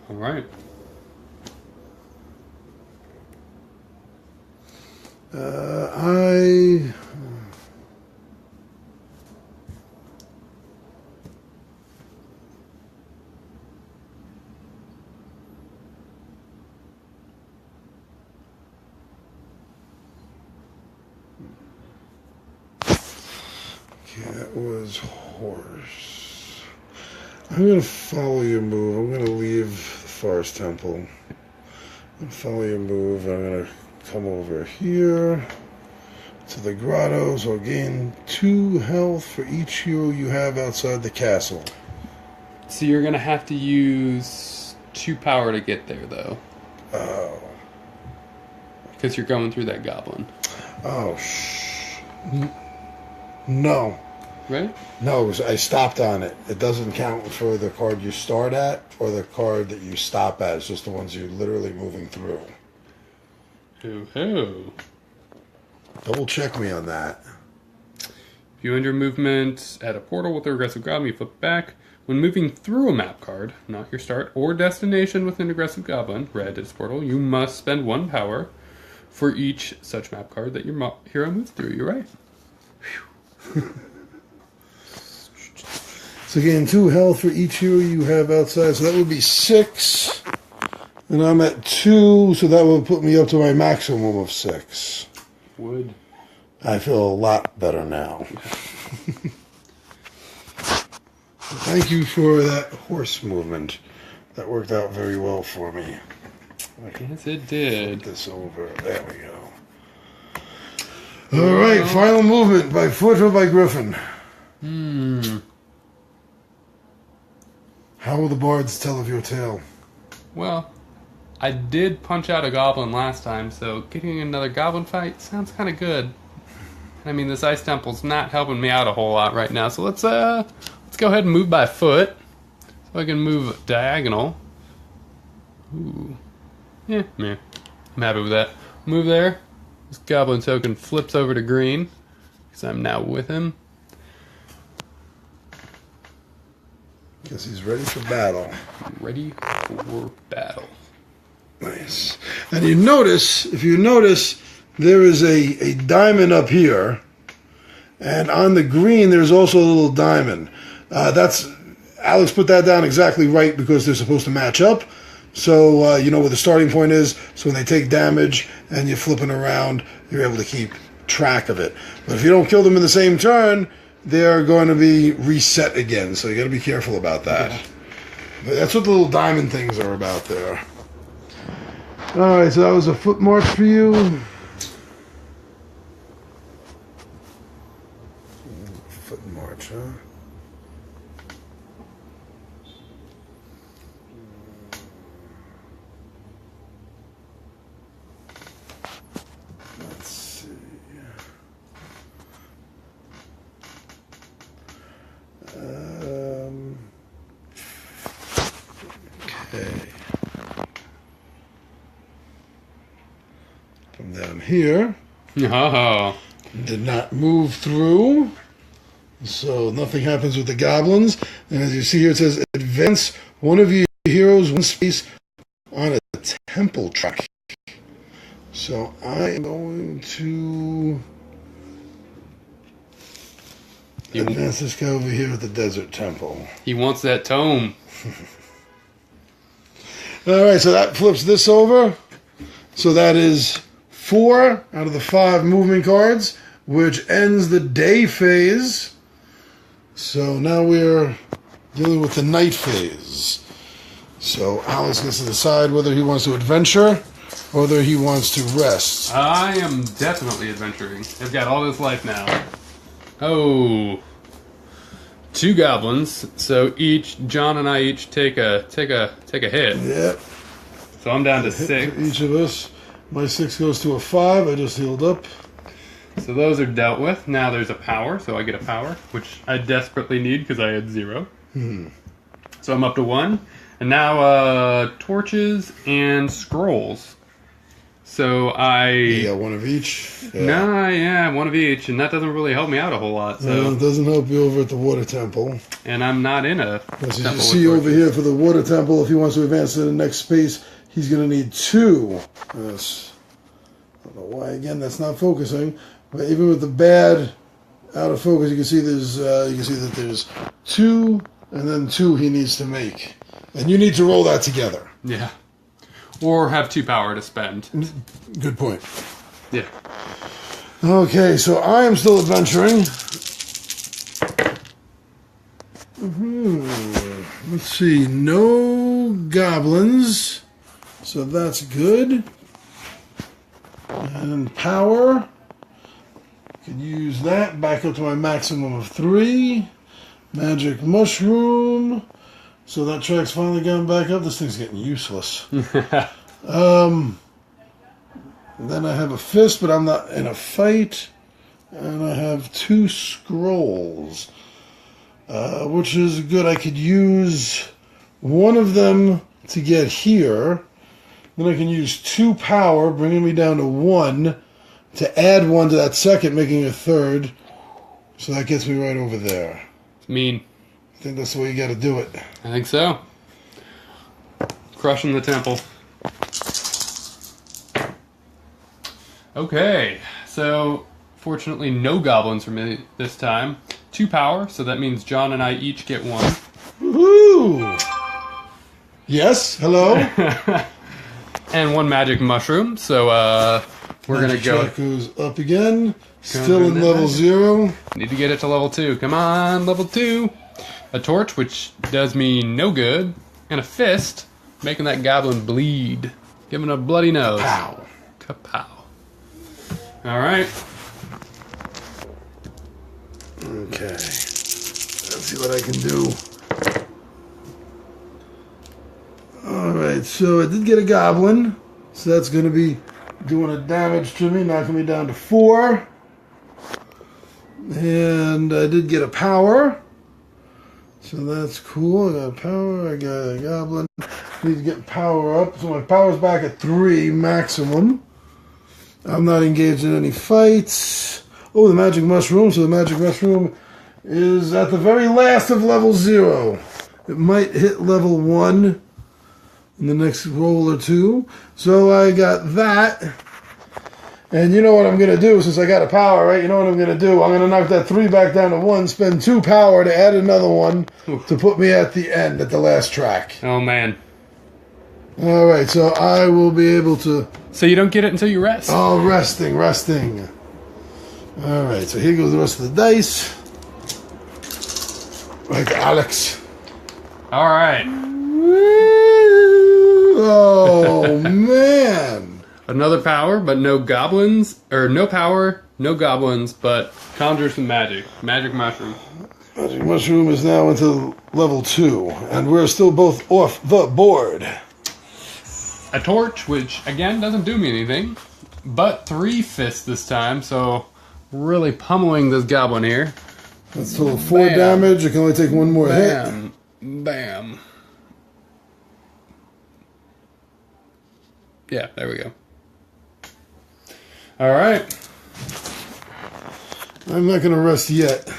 All right. Okay, that was horse. I'm going to follow your move. I'm going to leave the forest temple. I'm going to follow your move. I'm going to come over here to the grotto. So I'll gain 2 health for each hero you have outside the castle. So you're going to have to use 2 power to get there, though. Oh. Because you're going through that goblin. Oh, no. Right? No, I stopped on it. It doesn't count for the card you start at or the card that you stop at. It's just the ones you're literally moving through. Hoo-hoo. Double check me on that. If you end your movement at a portal with a aggressive goblin, you flip back. When moving through a map card, not your start or destination with an aggressive goblin, red is portal, you must spend 1 power for each such map card that your hero moves through. You're right. So again, 2 health for each hero you have outside. So that would be 6. And I'm at 2, so that would put me up to my maximum of 6. Would. I feel a lot better now. Thank you for that horse movement. That worked out very well for me. Yes, it did. Flip this over. There we go. All right, final movement by foot or by griffin. How will the bards tell of your tale? Well, I did punch out a goblin last time, so getting another goblin fight sounds kind of good. I mean, this ice temple's not helping me out a whole lot right now, so let's go ahead and move by foot, so I can move diagonal. Ooh, yeah, I'm happy with that. Move there. This goblin token flips over to green because I'm now with him. Because he's ready for battle. Ready for battle. Nice. And you notice, if you notice, there is a diamond up here. And on the green, there's also a little diamond. Alex put that down exactly right because they're supposed to match up. So you know where the starting point is. So when they take damage and you're flipping around, you're able to keep track of it. But if you don't kill them in the same turn, they're going to be reset again. So you got to be careful about that. Yeah. But that's what the little diamond things are about there. All right, so that was a foot march for you. Foot march, huh? Okay. From down here. Oh. Did not move through. So nothing happens with the goblins. And as you see here, it says advance one of your heroes one space on a temple track. So I am going to advance this guy over here at the desert temple. He wants that tome. Alright, so that flips this over. So that is 4 out of the 5 movement cards, which ends the day phase. So now we're dealing with the night phase. So Alex gets to decide whether he wants to adventure or whether he wants to rest. I am definitely adventuring. I've got all this life now. Oh. 2 goblins. So John and I each take a hit. Yep. So I'm down to Hit 6. for each of us. My 6 goes to a 5. I just healed up. So those are dealt with. Now there's a power, so I get a power, which I desperately need because I had 0. So I'm up to 1. And now torches and scrolls. So You got one of each. Yeah, one of each, and that doesn't really help me out a whole lot. So it doesn't help you over at the water temple. And I'm not in a As you temple see with over torches. here for the water temple, if he wants to advance to the next space, he's going to need 2. Yes. I don't know why. Again, that's not focusing. But even with the bad out of focus, you can see that there's 2 and then 2 he needs to make, and you need to roll that together. Yeah. Or have 2 power to spend. Good point. Yeah. Okay, so I am still adventuring. Let's see, no goblins, so that's good. And power, could use that back up to my maximum of 3. Magic mushroom, so that track's finally gone back up. This thing's getting useless. Then I have a fist, but I'm not in a fight. And I have 2 scrolls, which is good. I could use one of them to get here. Then I can use 2 power, bringing me down to 1, to add 1 to that second, making a 3rd. So that gets me right over there. It's mean. I think that's the way you got to do it. I think so. Crushing the temple. Okay, so fortunately no goblins for me this time. 2 power, so that means John and I each get 1. Woohoo! Yes, hello? And 1 magic mushroom, so we're going to go... Track goes up again. Still in level 0. Need to get it to level 2. Come on, level 2. A torch, which does me no good. And a fist, making that goblin bleed. Giving a bloody nose. Pow. Kapow. Alright. Okay. Let's see what I can do. Alright, so I did get a goblin. So that's going to be doing a damage to me, knocking me down to 4. And I did get a power. So that's cool. I got a power, I got a goblin. Need to get power up. So my power's back at 3 maximum. I'm not engaged in any fights. Oh, the magic mushroom. So the magic mushroom is at the very last of level 0. It might hit level 1 in the next roll or 2. So I got that. And you know what I'm going to do, since I got a power, right? You know what I'm going to do? I'm going to knock that 3 back down to 1, spend 2 power to add another 1 to put me at the end, at the last track. Oh, man. All right, so I will be able to... So you don't get it until you rest. Oh, resting. All right, so here goes the rest of the dice. Right to Alex. All right. Oh, man. Another power, but no goblins. Or no power, no goblins, but conjure some magic. Magic mushroom. Magic mushroom is now into level 2, and we're still both off the board. A torch, which again doesn't do me anything, but 3 fists this time, so really pummeling this goblin here. That's total 4 damage. It can only take 1 more hit. Bam. Bam. Yeah, there we go. All right. I'm not going to rest yet.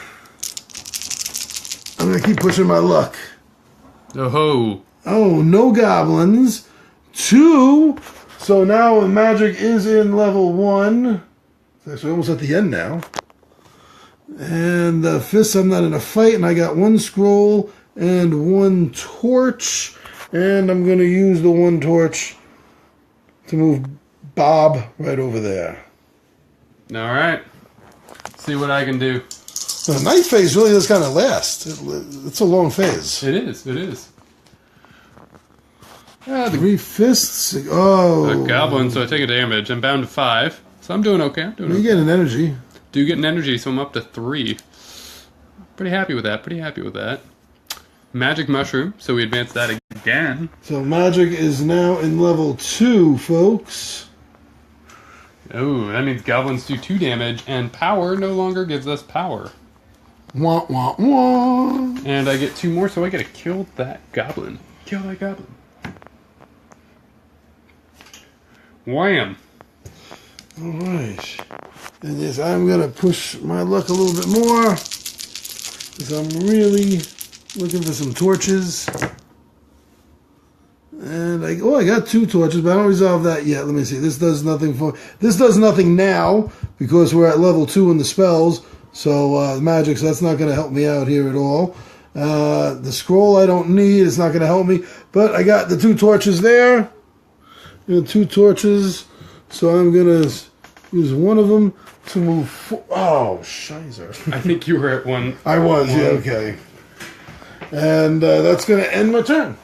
I'm going to keep pushing my luck. Oh-ho. Oh, no goblins. 2. So now magic is in level 1. It's actually almost at the end now. And the fists, I'm not in a fight, and I got 1 scroll and 1 torch. And I'm going to use the 1 torch to move Bob right over there. All right. See what I can do. The night phase really does kind of last. It's a long phase. It is. It is. 3 fists. Oh. A goblin, so I take a damage. I'm bound to 5. So I'm doing okay. I'm doing You okay. get an energy. Do get an energy, so I'm up to 3. Pretty happy with that. Pretty happy with that. Magic mushroom, so we advance that again. So magic is now in level 2, folks. Oh, that means goblins do 2 damage, and power no longer gives us power. Wah, wah, wah. And I get 2 more, so I gotta kill that goblin. Kill that goblin. Wham! Alright. And yes, I'm going to push my luck a little bit more. Because I'm really looking for some torches. And I got 2 torches, but I don't resolve that yet. Let me see. This does nothing now because we're at level 2 in the spells. So magic, so that's not going to help me out here at all. The scroll I don't need. It's not going to help me. But I got the 2 torches there. 2 torches. So I'm going to use one of them to move. Oh, shizer. I think you were at 1. I was, yeah, okay. And that's going to end my turn.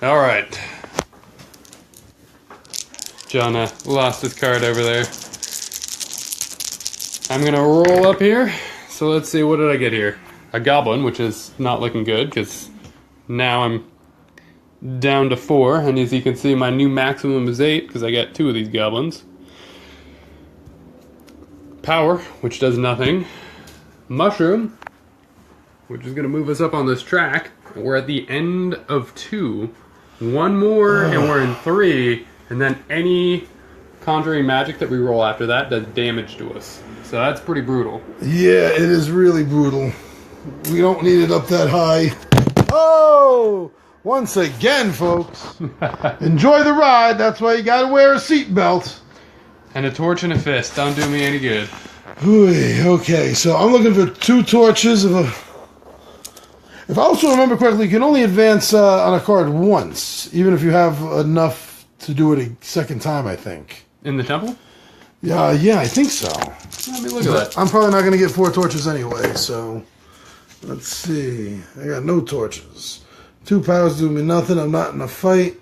All right. John lost his card over there. I'm going to roll up here. So let's see, what did I get here? A goblin, which is not looking good, because now I'm down to 4. And as you can see, my new maximum is 8, because I got 2 of these goblins. Power, which does nothing. Mushroom, which is going to move us up on this track. We're at the end of 2. 1 more, and we're in 3. And then any conjuring magic that we roll after that does damage to us. So that's pretty brutal. Yeah, it is really brutal. We don't need it up that high. Oh! Once again, folks. Enjoy the ride. That's why you gotta wear a seatbelt. And a torch and a fist. Don't do me any good. Okay, so I'm looking for 2 torches of a... If I also remember correctly, you can only advance on a card once, even if you have enough to do it a second time, I think. In the temple? Yeah, I think so. Let me look at that. I'm probably not going to get 4 torches anyway, so... Let's see. I got no torches. 2 powers do me nothing. I'm not in a fight.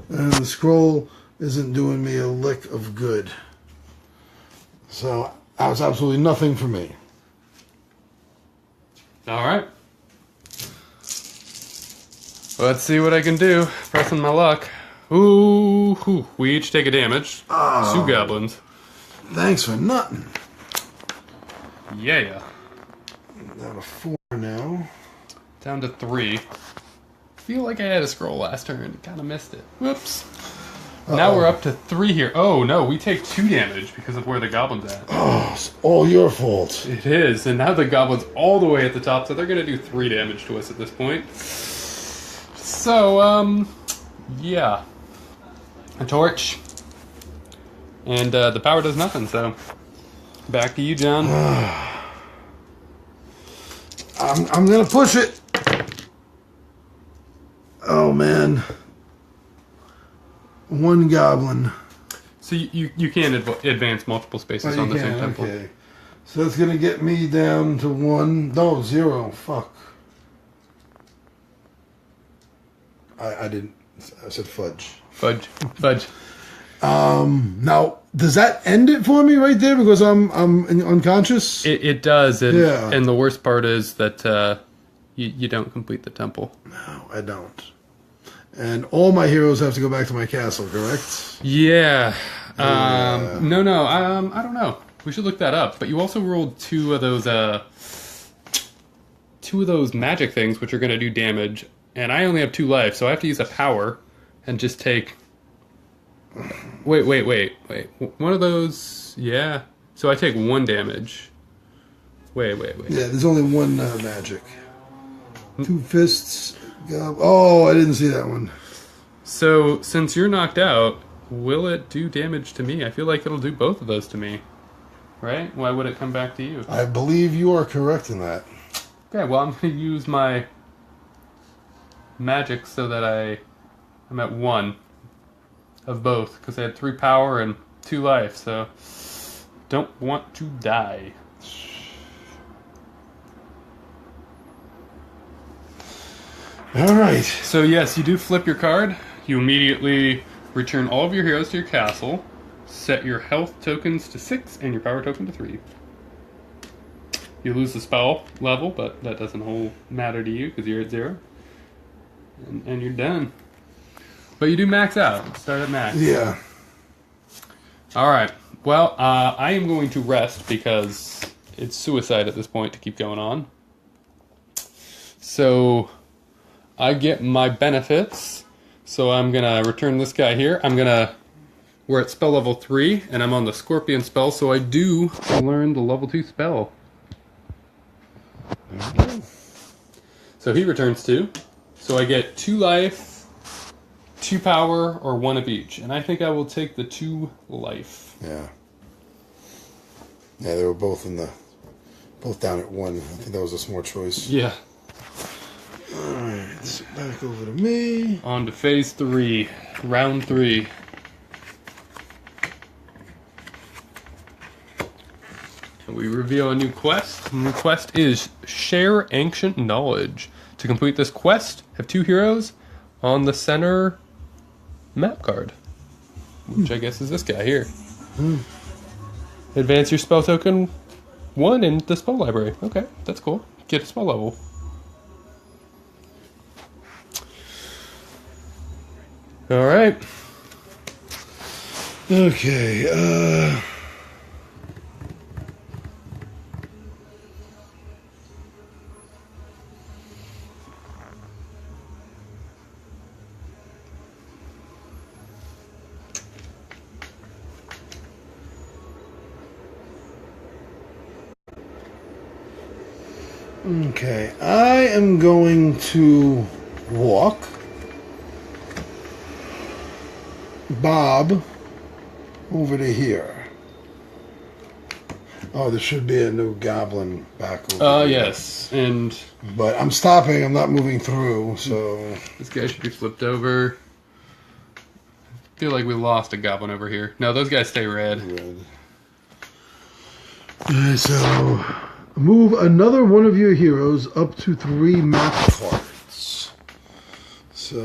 And the scroll isn't doing me a lick of good. So, that was absolutely nothing for me. All right. Let's see what I can do. Pressing my luck. Ooh, we each take a damage. Oh. 2 goblins. Thanks for nothing. Yeah. Down to 4 now. Down to 3. Feel like I had a scroll last turn. Kind of missed it. Whoops. Now we're up to 3 here. Oh, no, we take 2 damage because of where the goblin's at. Oh, it's all your fault. It is, and now the goblin's all the way at the top, so they're going to do 3 damage to us at this point. So, yeah. A torch. And the power does nothing, so back to you, John. I'm going to push it. Oh, man. 1 goblin. So you can advance multiple spaces on the same temple. Okay. So that's going to get me down to 1. No, 0. Fuck. I didn't. I said fudge. Fudge. Now, does that end it for me right there because I'm unconscious? It does, and, Yeah. and the worst part is that you don't complete the temple. No, I don't. And all my heroes have to go back to my castle, correct? Yeah. No. I don't know. We should look that up. But you also rolled 2 of those magic things, which are going to do damage And I only have 2 life, so I have to use a power and just take... Wait. One of those... Yeah. So I take 1 damage. Wait. Yeah, there's only one magic. 2 fists. Oh, I didn't see that one. So, since you're knocked out, will it do damage to me? I feel like it'll do both of those to me. Right? Why would it come back to you? I believe you are correct in that. Okay, well, I'm going to use my magic so that I'm at 1 of both, because I had 3 power and 2 life, so don't want to die. Alright. So yes, you do flip your card. You immediately return all of your heroes to your castle, set your health tokens to 6 and your power token to 3. You lose the spell level, but that doesn't matter to you because you're at 0. And you're done. But you do max out. Start at max. Yeah. Alright. Well, I am going to rest because it's suicide at this point to keep going on. So I get my benefits. So I'm going to return this guy here. We're at spell level 3, and I'm on the Scorpion spell, so I do learn the level 2 spell. So he returns 2. So I get 2 life, 2 power, or 1 of each. And I think I will take the 2 life. Yeah. Yeah, they were both down at 1. I think that was a smart choice. Yeah. Alright, back over to me. On to phase 3, round 3. We reveal a new quest. The new quest is Share Ancient Knowledge. To complete this quest, have 2 heroes on the center map card, which I guess is this guy here. Advance your spell token 1 in the spell library. Okay, that's cool. Get a spell level. Alright. Okay, Okay, I am going to walk Bob over to here. Oh, there should be a new goblin back over here. Yes, and... But I'm stopping, I'm not moving through, so... This guy should be flipped over. I feel like we lost a goblin over here. No, those guys stay red. Alright, so... Move another one of your heroes up to 3 map cards. So,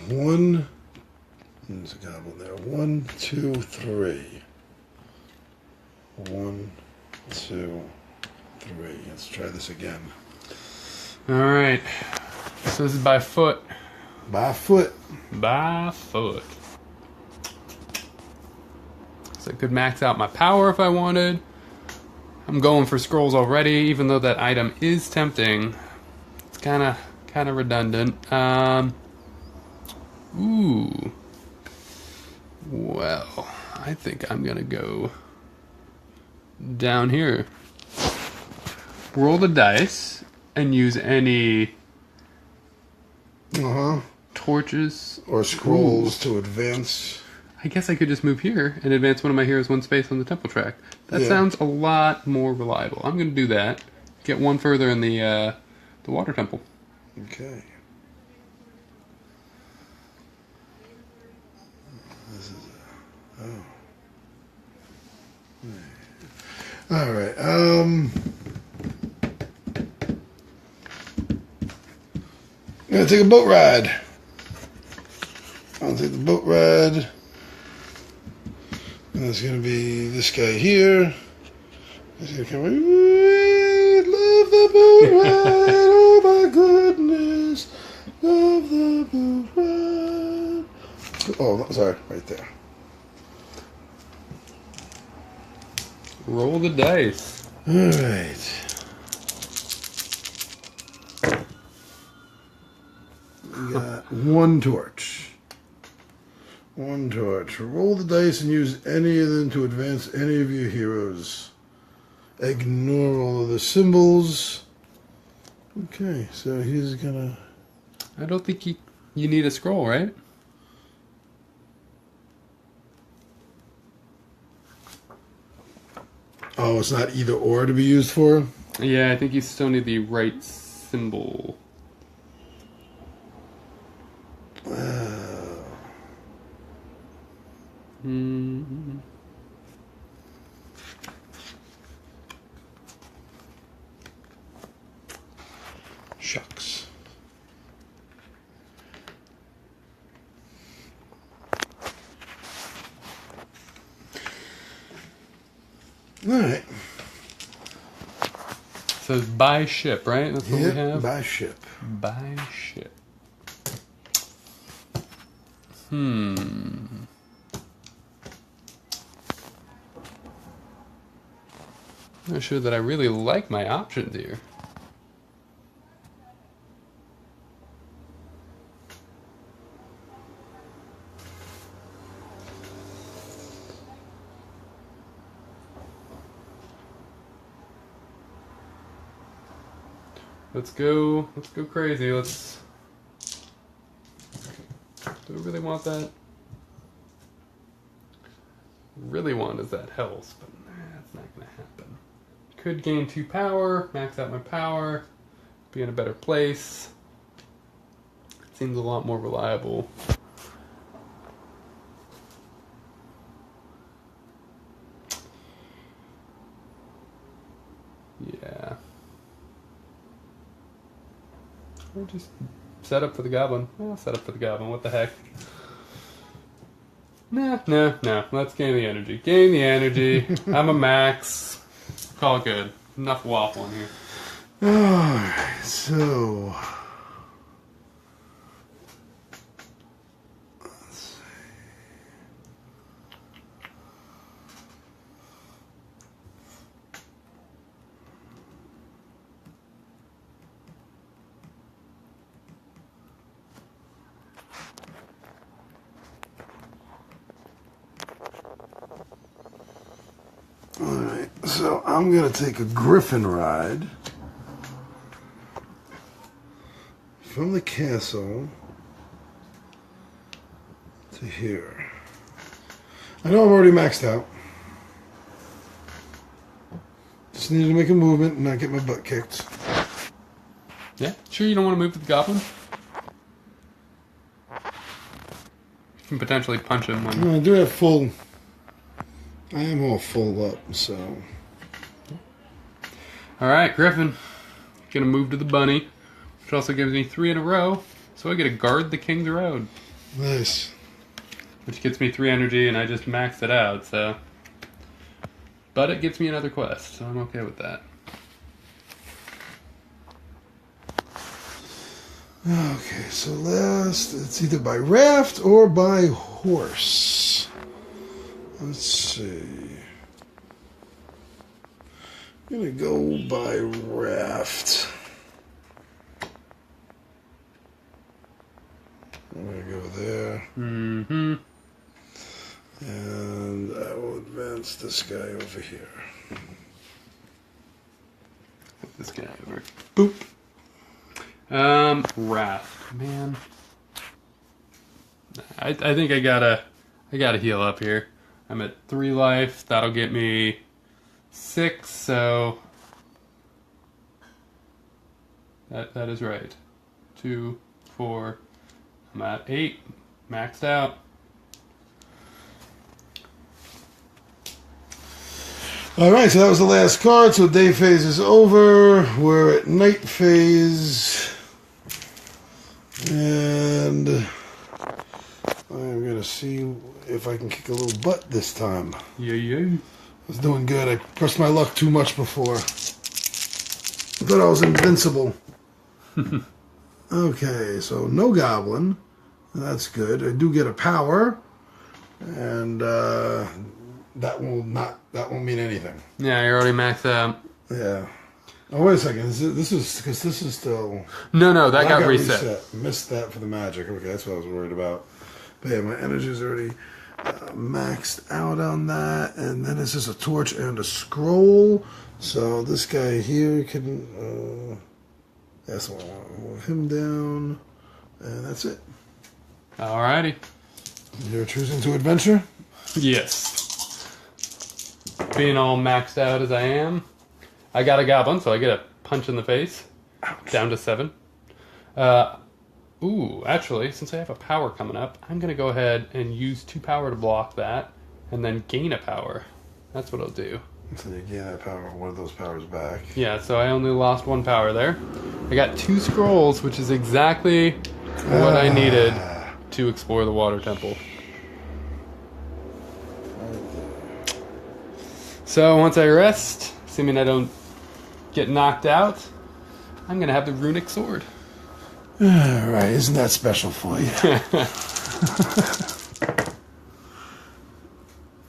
1... There's a goblin there. 1, 2, 3. 1, 2, 3. Let's try this again. Alright. So this is by foot. By foot. By foot. So I could max out my power if I wanted. I'm going for scrolls already, even though that item is tempting. It's kind of redundant. Ooh. Well, I think I'm gonna go down here. Roll the dice and use any torches Or scrolls to advance. I guess I could just move here and advance one of my heroes 1 space on the temple track. That sounds a lot more reliable. I'm going to do that. Get 1 further in the water temple. Okay. This is all right. I'm gonna take a boat ride. I'll take the boat ride. And there's gonna be this guy here. He's gonna come. Love the boat ride. Oh my goodness. Love the boat ride. Oh, sorry, right there. Roll the dice. All right. 1 torch. 1 torch. Roll the dice and use any of them to advance any of your heroes. Ignore all of the symbols. Okay, so he's gonna... I don't think you need a scroll, right? Oh, it's not either or to be used for? Yeah, I think you still need the right symbol. Shucks. Alright. So it's buy ship, right? That's what we have? Buy ship. Buy ship. Not sure that I really like my options here. Let's go crazy. Do we really want that? Really want is that health, but that's not gonna happen. Could gain 2 power, max out my power, be in a better place. It seems a lot more reliable. Yeah. Or just set up for the goblin. Well, set up for the goblin. What the heck? Nah. Let's gain the energy. Gain the energy. I'm a max. Call it good. Enough waffling here. Alright, so... Let's see. Alright, so I'm going to take a griffin ride from the castle to here. I know I'm already maxed out. Just need to make a movement and not get my butt kicked. Yeah? Sure you don't want to move to the goblin? You can potentially punch him when... I do have full... I am all full up, so... Alright, Griffin. Gonna move to the bunny, which also gives me 3 in a row, so I get to guard the King's Road. Nice. Which gets me 3 energy, and I just maxed it out, so... But it gets me another quest, so I'm okay with that. Okay, so last, it's either by raft or by horse. Let's see. I'm gonna go by raft. I'm gonna go there. Mm-hmm. And I will advance this guy over here. Put this guy over. Boop. Raft. Man. I think I gotta heal up here. I'm at 3 life. That'll get me 6, so that is right. 2, 4. I'm at 8. Maxed out. Alright, so that was the last card. So day phase is over. We're at night phase. And I'm going to see if I can kick a little butt this time. Yeah. I was doing good. I pressed my luck too much before. I thought I was invincible. Okay, so no goblin. That's good. I do get a power. And that won't mean anything. Yeah, you're already maxed out. Yeah. Oh, wait a second. This is because this is still. No, that got reset. Missed that for the magic. Okay, that's what I was worried about. But yeah, my energy's already maxed out on that. And then it's just a torch and a scroll. So this guy here can. That's what I want to move him down. And that's it. Alrighty. You're choosing to adventure? Yes. Being all maxed out as I am, I got a goblin, so I get a punch in the face. Ouch. Down to 7. Actually, since I have a power coming up, I'm going to go ahead and use 2 power to block that, and then gain a power. That's what I'll do. So you gain that power, one of those powers back. Yeah, so I only lost 1 power there. I got 2 scrolls, which is exactly what I needed to explore the water temple. So once I rest, assuming I don't get knocked out, I'm going to have the runic sword. Alright, isn't that special for you?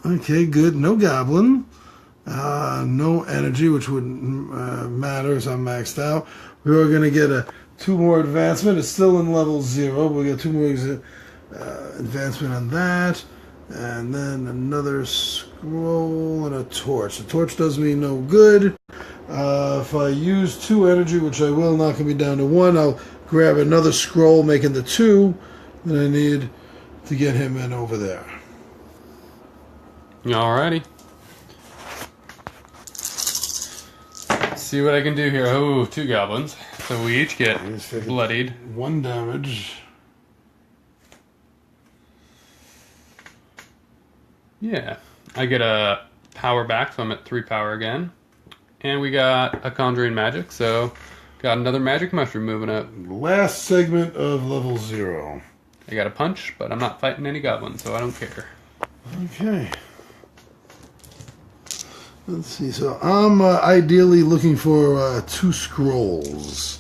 Okay, good. No goblin. No energy, which wouldn't matter as I'm maxed out. We are going to get 2 more advancement. It's still in level 0. We'll get 2 more advancement on that. And then another scroll and a torch. The torch does me no good. If I use 2 energy, which I will, knocking me down to 1, I'll grab another scroll, making the 2 that I need to get him in over there. Alrighty. See what I can do here. Oh, 2 goblins. So we each get bloodied. 1 damage. Yeah. I get a power back, so I'm at 3 power again. And we got a conjuring magic, so got another magic mushroom moving up. Last segment of level 0. I got a punch, but I'm not fighting any goblins, so I don't care. Okay. Let's see. So I'm ideally looking for 2 scrolls.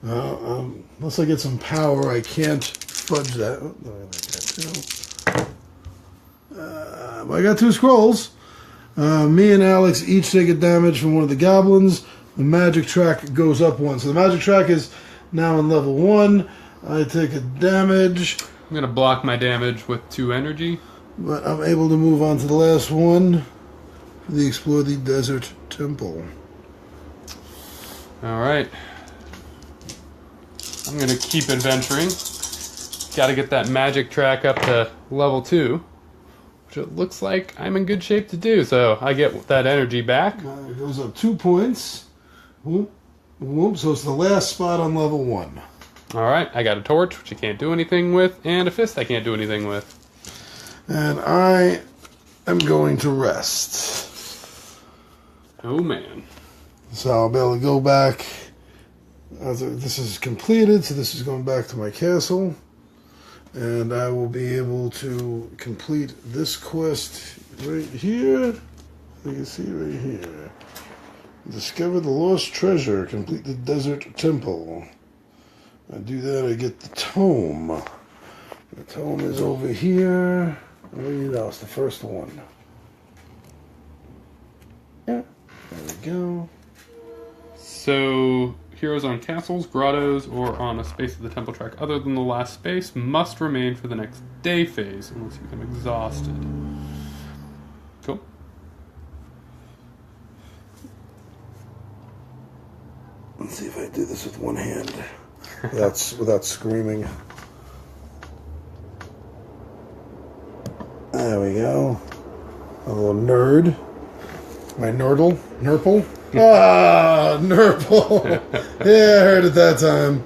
Unless I get some power, I can't fudge that. Oh, no, I like that too. I got 2 scrolls. Me and Alex each take a damage from one of the goblins. The magic track goes up 1. So the magic track is now in level 1. I take a damage. I'm going to block my damage with 2 energy. But I'm able to move on to the last one. The Explore the Desert Temple. Alright. I'm going to keep adventuring. Got to get that magic track up to level 2. Which it looks like I'm in good shape to do. So I get that energy back. It goes up 2 points. Whoop, whoop. So it's the last spot on level 1. Alright, I got a torch, which I can't do anything with, and a fist I can't do anything with. And I am going to rest. Oh man. So I'll be able to go back. This is completed, so this is going back to my castle. And I will be able to complete this quest right here. You can see right here. Discover the lost treasure. Complete the desert temple. I do that, I get the tome. The tome is over here. It's the first one. Yeah, there we go. So, heroes on castles, grottos, or on a space of the temple track other than the last space must remain for the next day phase unless you become exhausted. Cool. Let's see if I do this with one hand without screaming. There we go. A little nerd. My nerdle? Nurple? Ah, Nurple. Yeah, I heard it that time.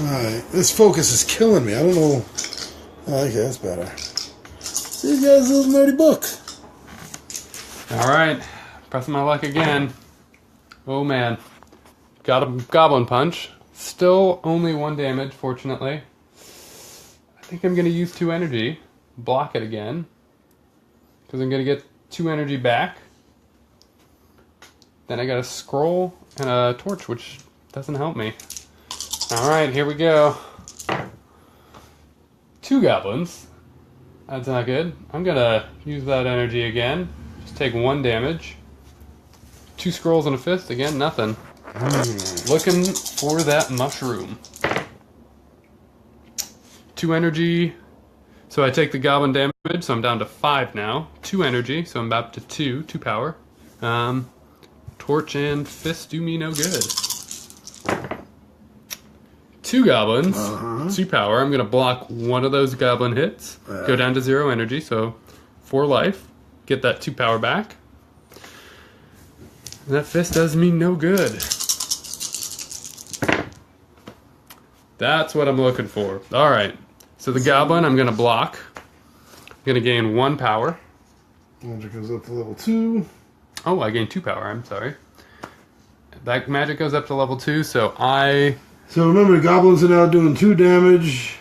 Alright, this focus is killing me. I don't know. Oh, okay, that's better. See you guys, a little nerdy book. Alright, pressing my luck again. Oh man. Got a goblin punch. Still only 1 damage, fortunately. I think I'm going to use 2 energy. Block it again. Because I'm going to get 2 energy back. Then I got a scroll and a torch, which doesn't help me. Alright, here we go. 2 goblins. That's not good. I'm going to use that energy again. Just take 1 damage. 2 scrolls and a fist. Again, nothing. Looking for that mushroom. 2 energy. So I take the goblin damage, so I'm down to 5 now. 2 energy, so I'm back to 2 power. Torch and fist do me no good. 2 goblins, 2 power. I'm gonna block one of those goblin hits. Go down to 0 energy, so 4 life. Get that 2 power back. And that fist does me no good. That's what I'm looking for. Alright, so the goblin I'm gonna block. I'm gonna gain 1 power. Magic goes up to level 2. Oh, I gained 2 power, I'm sorry. That magic goes up to level 2, so I... So remember, goblins are now doing 2 damage.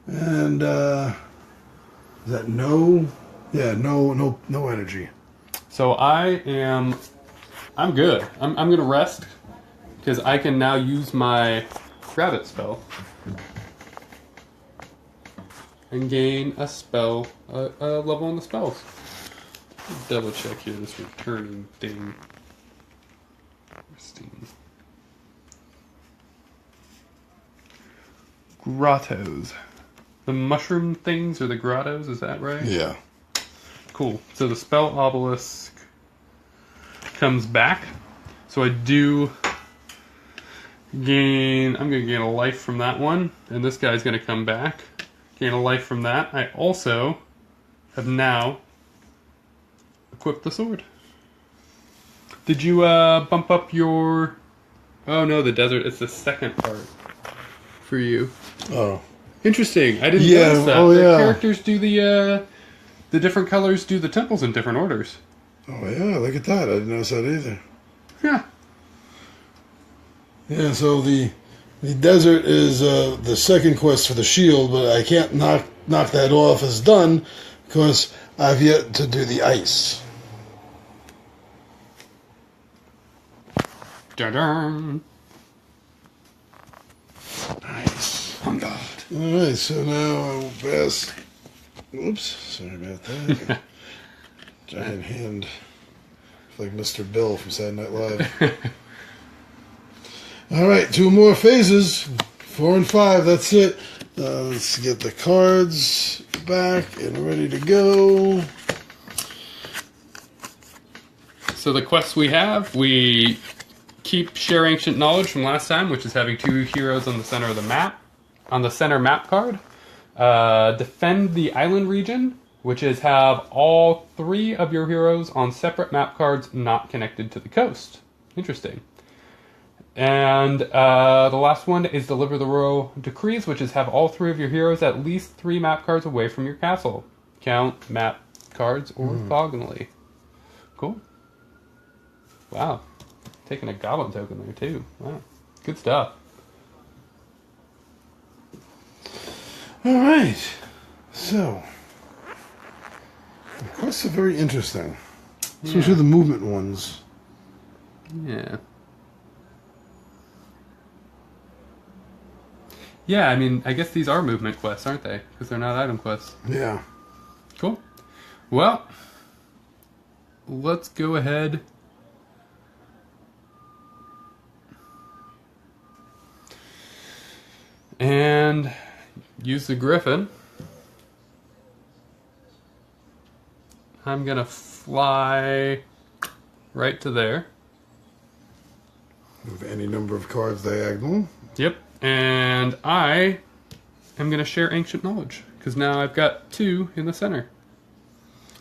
And, is that no? Yeah, no energy. So I'm good. I'm gonna rest, because I can now use my Rabbit spell. And gain a spell, a level on the spells. Double check here this returning thing. Grottos. The mushroom things are the grottos, is that right? Yeah. Cool. So the spell obelisk comes back. So I do gain... I'm going to gain a life from that one. And this guy's going to come back. Gain a life from that. I also have now equipped the sword. Did you bump up your... Oh no, the desert. It's the second part for you. Oh. Interesting. I didn't notice that. The characters do the different colors do the temples in different orders. Oh yeah, look at that. I didn't notice that either. Yeah. Yeah, so the desert is the second quest for the shield, but I can't knock that off as done because I've yet to do the ice. Dun-dun. Nice. Oh God. Alright, so now I will pass. Oops, sorry about that. Giant hand. Like Mr. Bill from Saturday Night Live. Alright, 2 more phases. 4 and 5, that's it. Let's get the cards back and ready to go. So the quests we keep share ancient knowledge from last time, which is having 2 heroes on the center of the map. On the center map card. Defend the island region, which is have all 3 of your heroes on separate map cards not connected to the coast. Interesting. And the last one is deliver the royal decrees, which is have all 3 of your heroes at least 3 map cards away from your castle. Count map cards orthogonally. Cool. Wow. Taking a goblin token there too. Wow. Good stuff. Alright. So, the quests are very interesting. Especially the movement ones. Yeah. Yeah, I mean, I guess these are movement quests, aren't they? Because they're not item quests. Yeah. Cool. Well, let's go ahead and use the griffin. I'm gonna fly right to there. With any number of cards diagonal. Yep. And I am gonna share ancient knowledge because now I've got 2 in the center.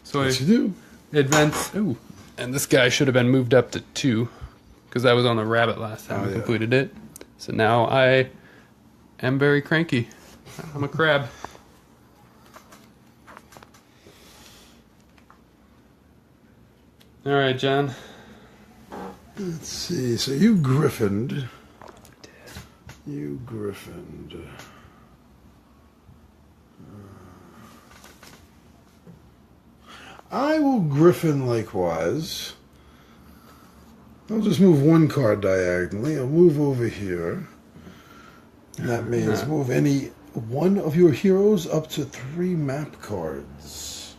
So Yes, you do. Advance. Ooh, and this guy should have been moved up to 2 because I was on the rabbit last time I completed it. So now I am very cranky. I'm a crab. All right, John. Let's see. So you griffined. You griffined. I will griffin likewise. I'll just move 1 card diagonally. I'll move over here. And that means move any one of your heroes up to 3 map cards.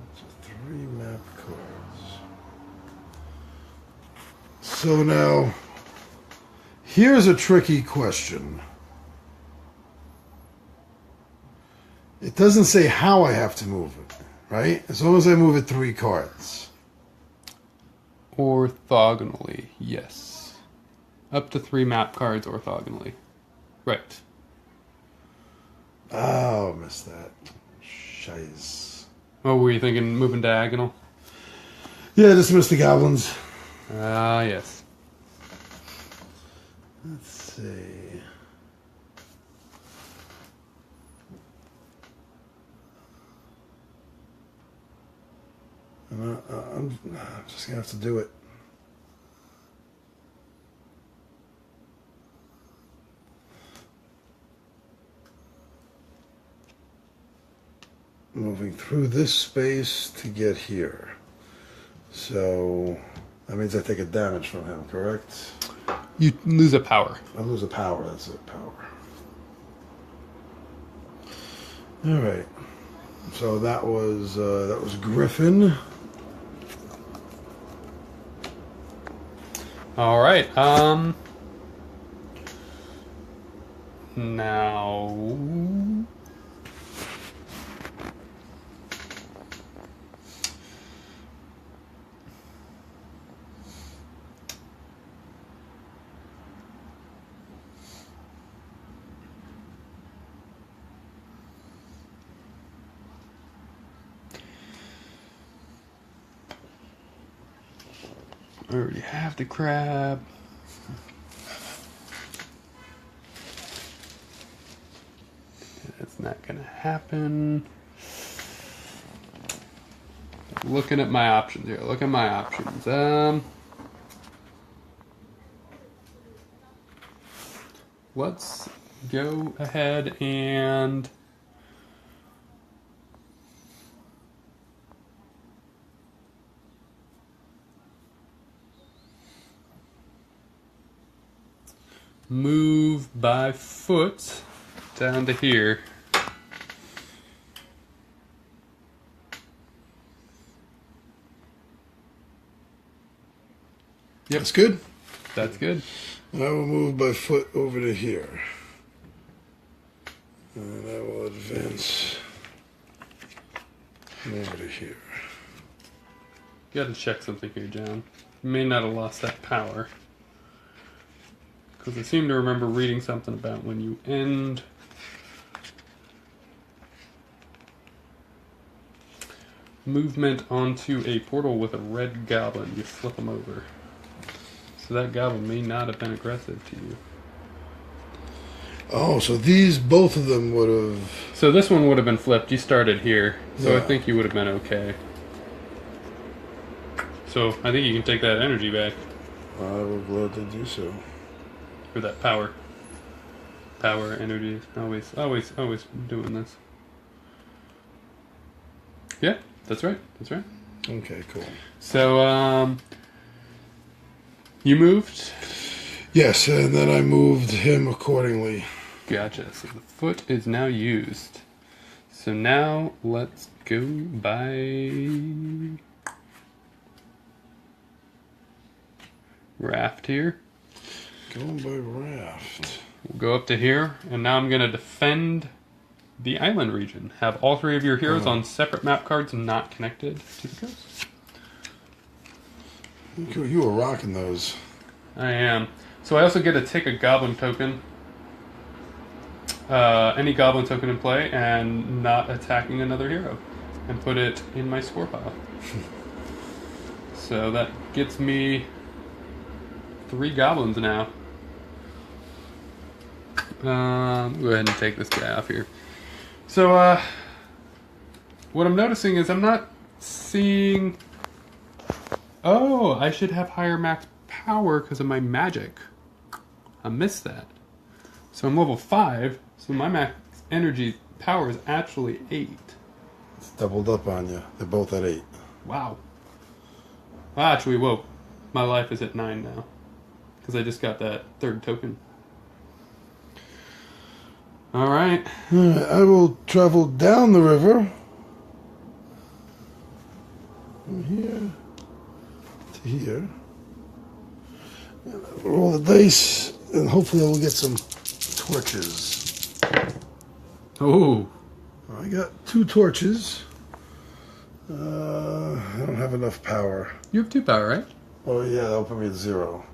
Up to 3 map cards. So now, here's a tricky question. It doesn't say how I have to move it, right? As long as I move it 3 cards. Orthogonally, yes. Up to 3 map cards orthogonally. Right. Oh, missed that. Shiz. Oh, were you thinking moving diagonal? Yeah, just missed the goblins. Ah, yes. Let's see. I'm just going to have to do it. Moving through this space to get here. So that means I take a damage from him, correct? You lose a power. I lose a power, that's it, power. Alright. So that was Griffin. All right. Now. I already have the crab. That's not gonna happen. Looking at my options here. Look at my options. Let's go ahead and move by foot down to here. Yep. That's good. That's good. I will move by foot over to here. And I will advance over to here. You gotta check something here, John. You may not have lost that power. Because I seem to remember reading something about when you end movement onto a portal with a red goblin, you flip them over. So that goblin may not have been aggressive to you. Oh, so these, both of them would have... So this one would have been flipped. You started here. So Yeah. I think you would have been okay. So I think you can take that energy back. I will gladly do so. For that power. Power, energy. Always doing this. Yeah, that's right. That's right. Okay, cool. So, you moved? Yes, and then I moved him accordingly. Gotcha. So the foot is now used. So now let's go by raft here. Going by raft. We'll go up to here, and now I'm going to defend the island region. Have all 3 of your heroes on separate map cards not connected to the coast. You were rocking those. I am. So I also get to take a goblin token. Any goblin token in play and not attacking another hero. And put it in my score pile. So that gets me 3 goblins now. Go ahead and take this guy off here. So, what I'm noticing is I'm not seeing... Oh, I should have higher max power because of my magic. I missed that. So I'm level 5, so my max energy power is actually 8. It's doubled up on you. They're both at 8. Wow. Well, actually, whoa. My life is at 9 now. Because I just got that 3rd token. Alright. I will travel down the river. From here to here. Roll the dice, and hopefully we'll get some torches. Oh. I got 2 torches. I don't have enough power. You have 2 power, right? Oh yeah, that'll put me at 0.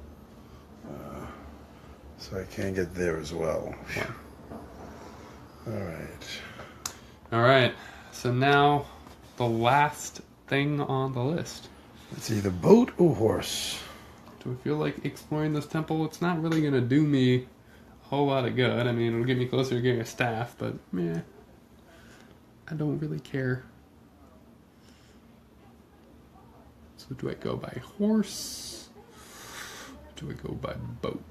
So I can't get there as well. Yeah. All right. Alright. So now the last thing on the list. It's either boat or horse. Do I feel like exploring this temple? It's not really going to do me a whole lot of good. I mean, it'll get me closer to getting a staff, but meh. I don't really care. So do I go by horse? Do I go by boat?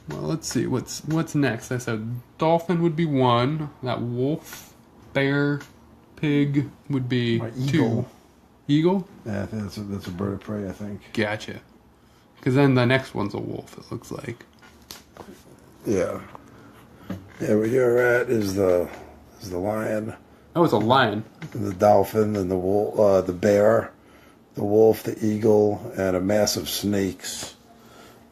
Well, let's see. What's next? I said dolphin would be 1. That wolf, bear, pig would be My 2. eagle. Eagle? Yeah, I think that's a bird of prey, I think. Gotcha. Because then the next one's a wolf, it looks like. Yeah. Yeah, where you're at is the lion, Oh, it's a lion. and the dolphin, and the wolf, the bear, the wolf, the eagle, and a mass of snakes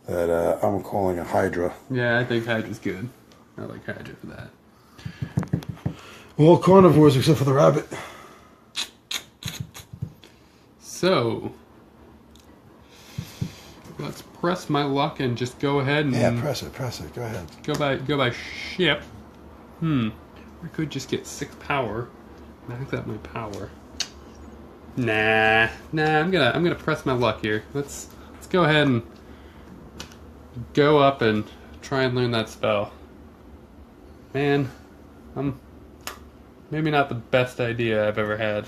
that I'm calling a hydra. Yeah, I think Hydra's good. I like Hydra for that. All carnivores except for the rabbit. So, let's press my luck and just go ahead and Yeah, press it. Go ahead. go by ship. I could just get 6 power. Max out my power. Nah. I'm gonna press my luck here. Let's go ahead and go up and try and learn that spell. Man, maybe not the best idea I've ever had.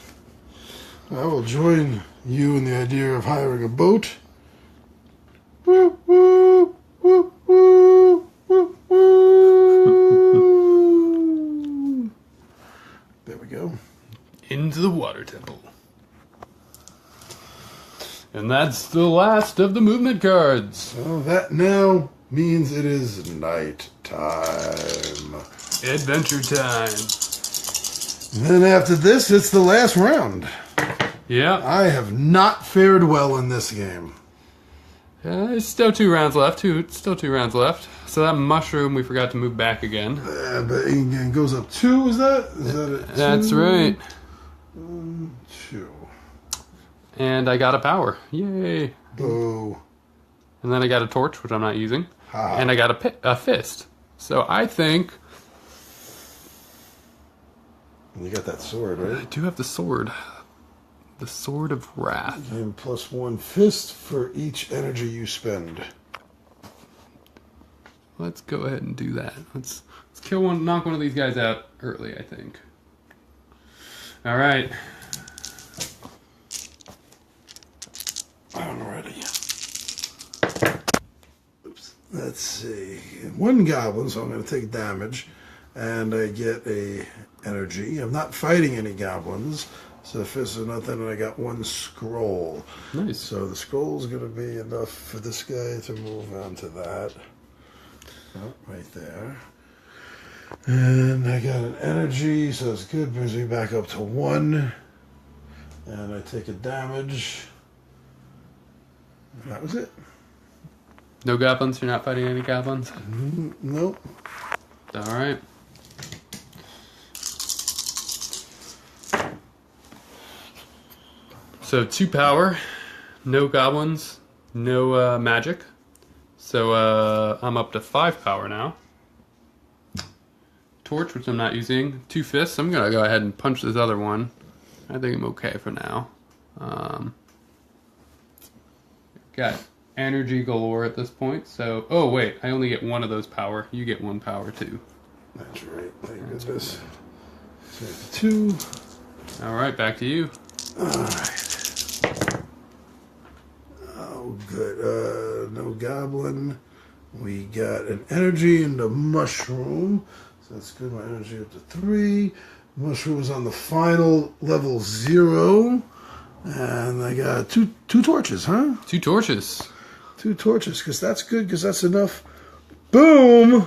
I will join you in the idea of hiring a boat. Woo, woo, woo, woo, woo, woo. There we go. Into the water temple. And that's the last of the movement cards. So that now means it is night time. Adventure time. And then after this, it's the last round. Yeah. I have not fared well in this game. There's still 2 rounds left. Still 2 rounds left. So that mushroom we forgot to move back again. But it goes up 2, is that it? That's right. 2. And I got a power. Yay. Boo. And then I got a torch, which I'm not using. Ha. And I got a fist. So I think You got that sword, I right? do have the sword. The Sword of Wrath. And +1 fist for each energy you spend. Let's go ahead and do that. Let's knock one of these guys out early, I think. All right. I'm ready. Oops. Let's see. 1 goblin, so I'm going to take damage. And I get a energy. I'm not fighting any goblins. So fist is nothing, and I got 1 scroll. Nice. So the scroll is going to be enough for this guy to move on to that. Oh, right there. And I got an energy, so it's good. Brings me back up to 1. And I take a damage. That was it. No goblins? You're not fighting any goblins? Nope. All right. So 2 power, no goblins, no magic. So I'm up to 5 power now. Torch, which I'm not using. 2 fists. I'm gonna go ahead and punch this other one. I think I'm okay for now. Got energy galore at this point. So, oh wait, I only get 1 of those power. You get 1 power too. That's right. Thank goodness. So 2. All right, back to you. All right. Oh, good. No goblin. We got an energy and a mushroom. So that's good. My energy up to 3. Mushroom's on the final level 0. And I got two torches, huh? 2 torches. 2 torches, because that's good, because that's enough. Boom!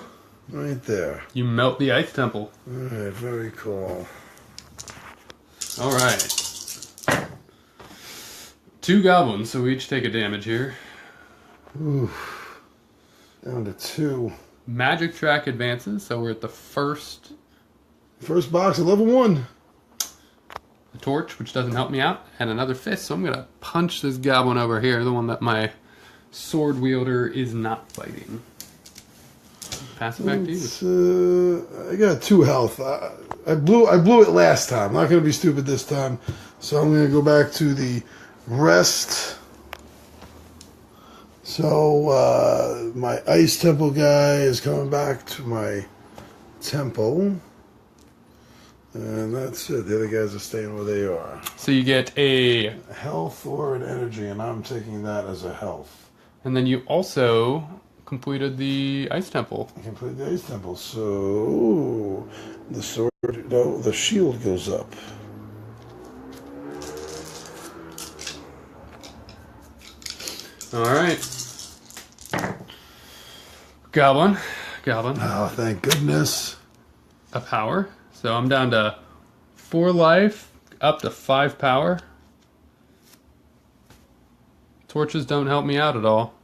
Right there. You melt the ice temple. All right, very cool. All right. 2 goblins, so we each take a damage here. Oof. Down to 2. Magic track advances, so we're at the first box of level 1. A torch, which doesn't help me out, and another fist, so I'm going to punch this goblin over here, the one that my sword wielder is not fighting. Pass it back to you. I got 2 health. I blew it last time. I'm not going to be stupid this time. So I'm going to go back to the rest. So my ice temple guy is coming back to my temple. And that's it. The other guys are staying where they are. So you get a health or an energy, and I'm taking that as a health. And then you also completed the ice temple. I completed the ice temple. So the sword, no, the shield goes up. All right. Goblin. Oh, thank goodness. A power. So I'm down to 4 life, up to 5 power. Torches don't help me out at all.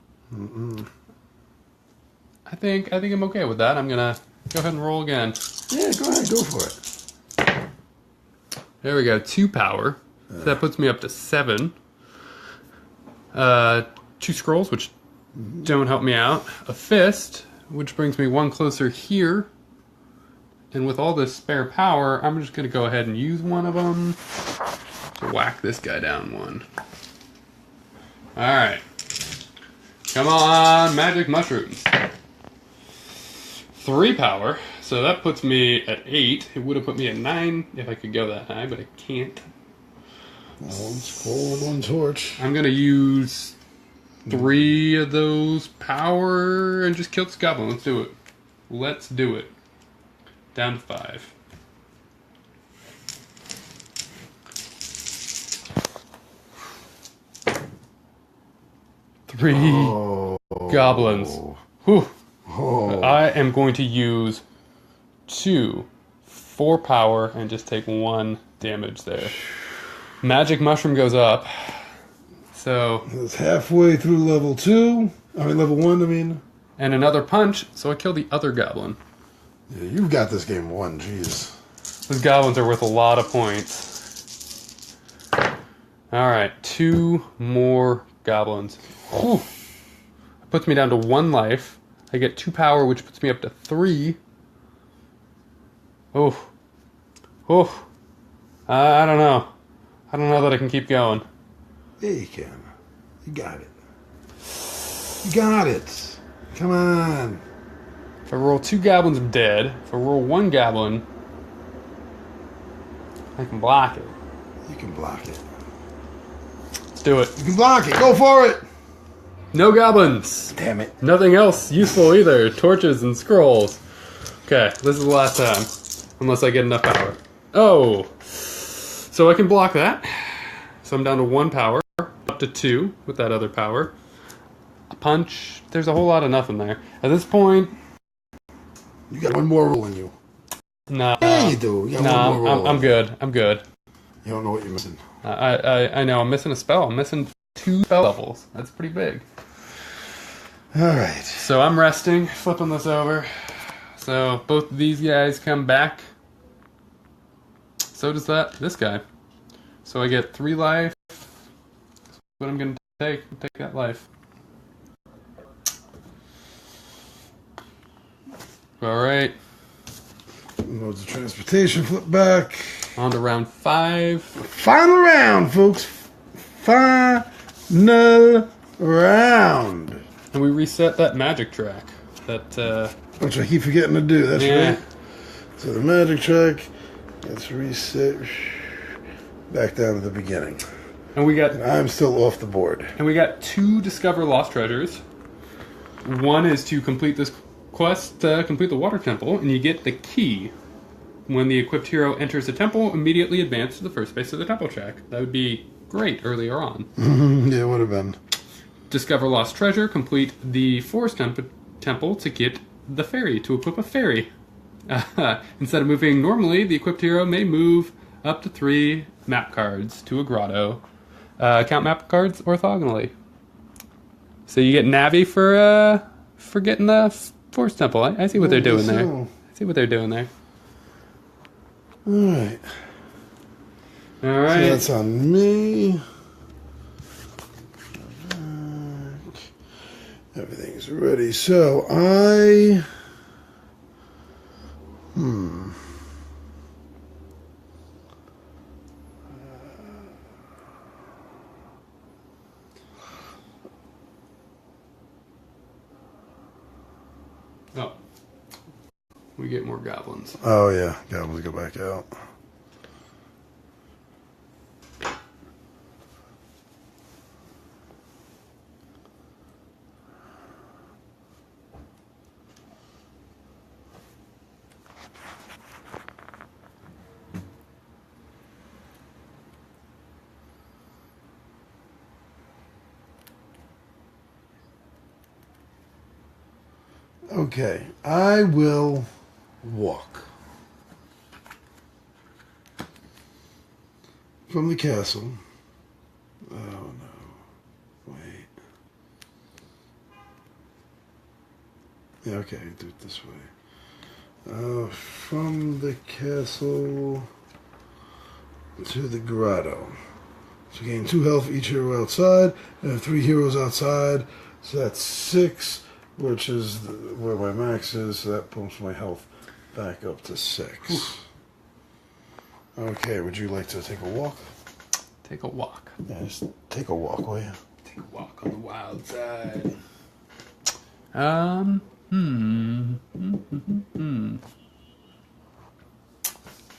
I think I'm okay with that. I'm gonna go ahead and roll again. Yeah, go ahead, go for it. There we go, 2 power. So that puts me up to 7. 2 scrolls, which don't help me out. A fist, which brings me 1 closer here. And with all this spare power, I'm just going to go ahead and use one of them to whack this guy down 1. Alright. Come on, magic mushrooms. 3 power, so that puts me at 8. It would have put me at 9 if I could go that high, but I can't. Let's forward 1 torch. I'm going to use 3 of those power and just kill this goblin. Let's do it. Let's do it. Down to 5. Three goblins. Whew. I am going to use 2 4 power and just take 1 damage there. Magic mushroom goes up. So it's halfway through level 2. Level 1, I mean. And another punch, so I kill the other goblin. Yeah, you've got this game won, jeez. Those goblins are worth a lot of points. Alright, 2 more goblins. Whew. That puts me down to 1 life. I get 2 power, which puts me up to 3. Oh. Oh. I don't know. I don't know that I can keep going. Yeah, you can. You got it. You got it. Come on. If I roll 2 goblins, I'm dead. If I roll 1 goblin, I can block it. You can block it. Let's do it. You can block it. Go for it. No goblins. Damn it. Nothing else useful either. Torches and scrolls. Okay, this is the last time. Unless I get enough power. Oh. So I can block that. So I'm down to 1 power. Up to 2 with that other power. A punch. There's a whole lot of nothing there. At this point... You got 1 more roll in you. Nah. Yeah, you do. You got 1 more roll. I'm good. I'm good. You don't know what you're missing. I know. I'm missing a spell. I'm missing 2 spell levels. That's pretty big. Alright. So I'm resting. Flipping this over. So both of these guys come back. So does this guy. So I get 3 life. That's what I'm going to take. Take that life. Alright. Modes of transportation, flip back. On to round 5. Final round, folks. Final round. And we reset that magic track. Which I keep forgetting to do. That's yeah. right. So the magic track, let's reset back down to the beginning. And we got. And I'm still off the board. And we got 2 discover lost treasures. One is to complete this quest, complete the water temple, and you get the key. When the equipped hero enters the temple, immediately advance to the first base of the temple track. That would be great earlier on. Yeah, it would have been. Discover lost treasure, complete the forest temple to get the fairy, to equip a fairy. Instead of moving normally, the equipped hero may move up to 3 map cards to a grotto. Count map cards orthogonally. So you get Navi for getting the Force Temple. I see what they're doing there. I see what they're doing there. Alright. Alright. So that's on me. Everything's ready. So I... Oh. We get more goblins. Oh, yeah. Goblins go back out. Okay, I will walk from the castle. Oh no, wait. Yeah, okay, do it this way. From the castle to the grotto. So gain 2 health for each hero outside. I have 3 heroes outside, so that's 6. Which is where my max is, so that pumps my health back up to 6. Oof. Okay, would you like to take a walk? Take a walk. Yeah, just take a walk, will you? Take a walk on the wild side.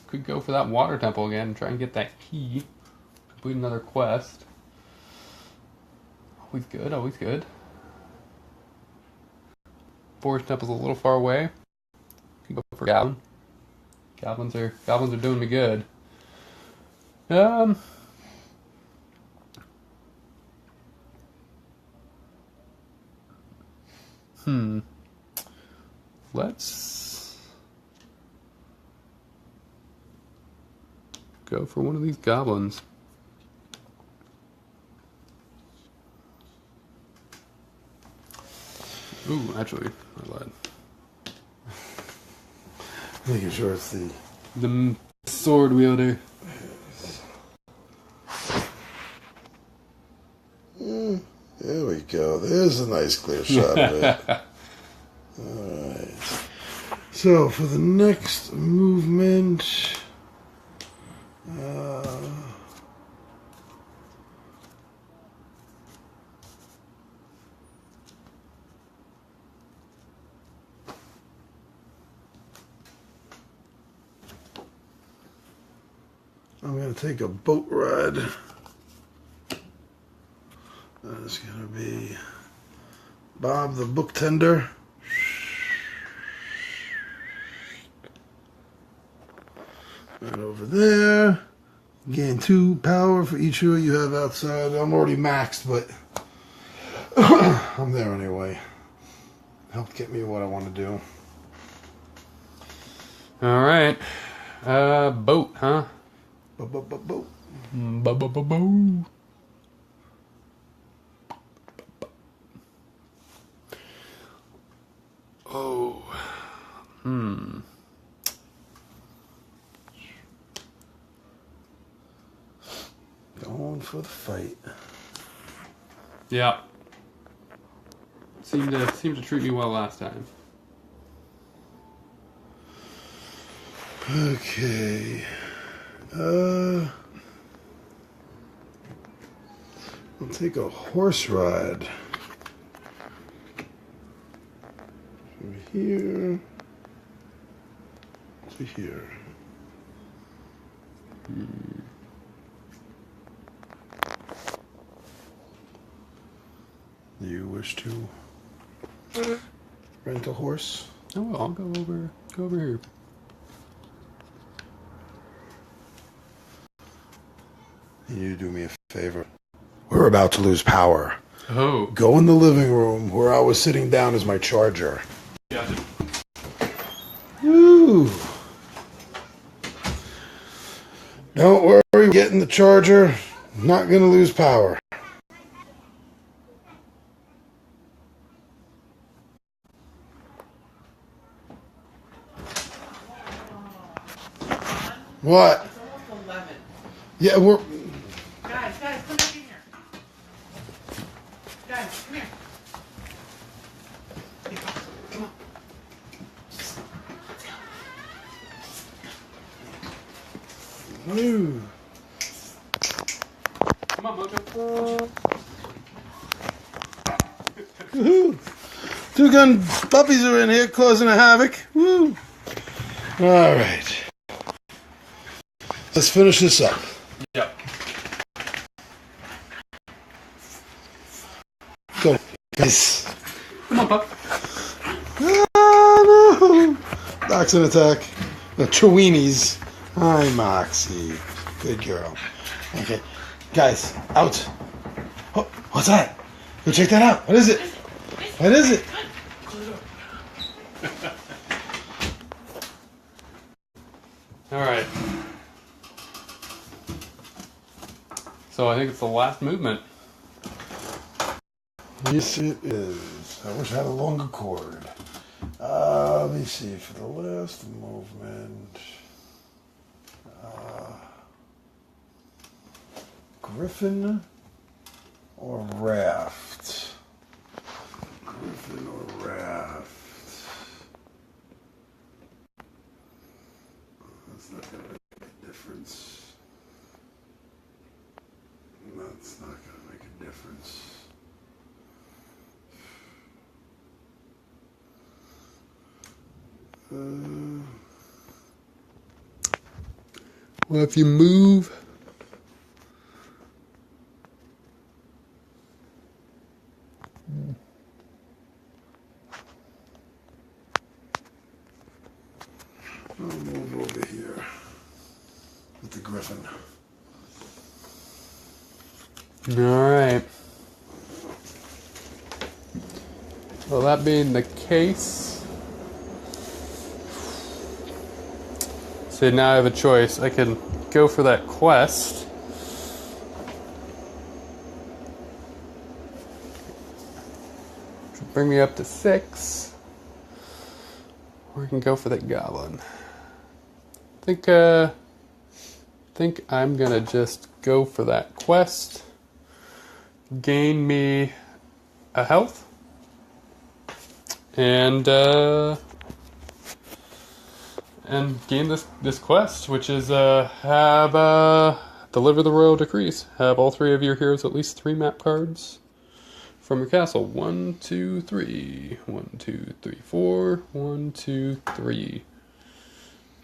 Could go for that water temple again and try and get that key. Complete another quest. Always good, always good. Forest Temple's a little far away. Can go for Goblin. Goblins are doing me good. Let's go for one of these goblins. Ooh, actually, I lied. Making sure it's the sword wielder. There we go. There's a nice clear shot of it. Alright. So, for the next movement... I'm going to take a boat ride. That's going to be Bob the Book Tender. Right over there. Gain 2 power for each hero you have outside. I'm already maxed, but I'm there anyway. Help get me what I want to do. Alright. Boat, huh? Boat. Boat. Oh. Going for the fight. Yeah. Seemed to treat me well last time. Okay. I'll take a horse ride. From here to here. Do you wish to rent a horse? Oh, I'll go over here. You do me a favor. We're about to lose power. Oh. Go in the living room where I was sitting down as my charger. Gotcha. Woo. Don't worry, we're getting the charger. Not gonna lose power. What? It's almost 11. Yeah, we're... Guys, come back in here. Guys, come here. Come on. Ooh. Come on, Mojo. Woohoo. Two gun puppies are in here causing a havoc. Woo. All right. Let's finish this up. Yep. Go. Guys. Come on, pup. Ah, no. Dachshund attack. The Cheweenies. Hi, Moxie. Good girl. Okay. Guys, out. Oh, what's that? Go check that out. What is it? What is it? All right. So I think it's the last movement. Yes, it is. I wish I had a longer cord. Let me see. For the last movement, Griffin or Raft? Griffin or Raft? That's not going to make a difference. That's not going to make a difference. Well, if you move, I'll move over here with the Griffin. All right. Well, that being the case, so now I have a choice. I can go for that quest. Which will bring me up to 6. Or I can go for that goblin. Think I'm gonna just go for that quest. Gain me a health. And gain this quest, which is have deliver the royal decrees. Have all 3 of your heroes at least 3 map cards from your castle. 1, 2, 3. 1, 2, 3, 4. 1, 2, 3.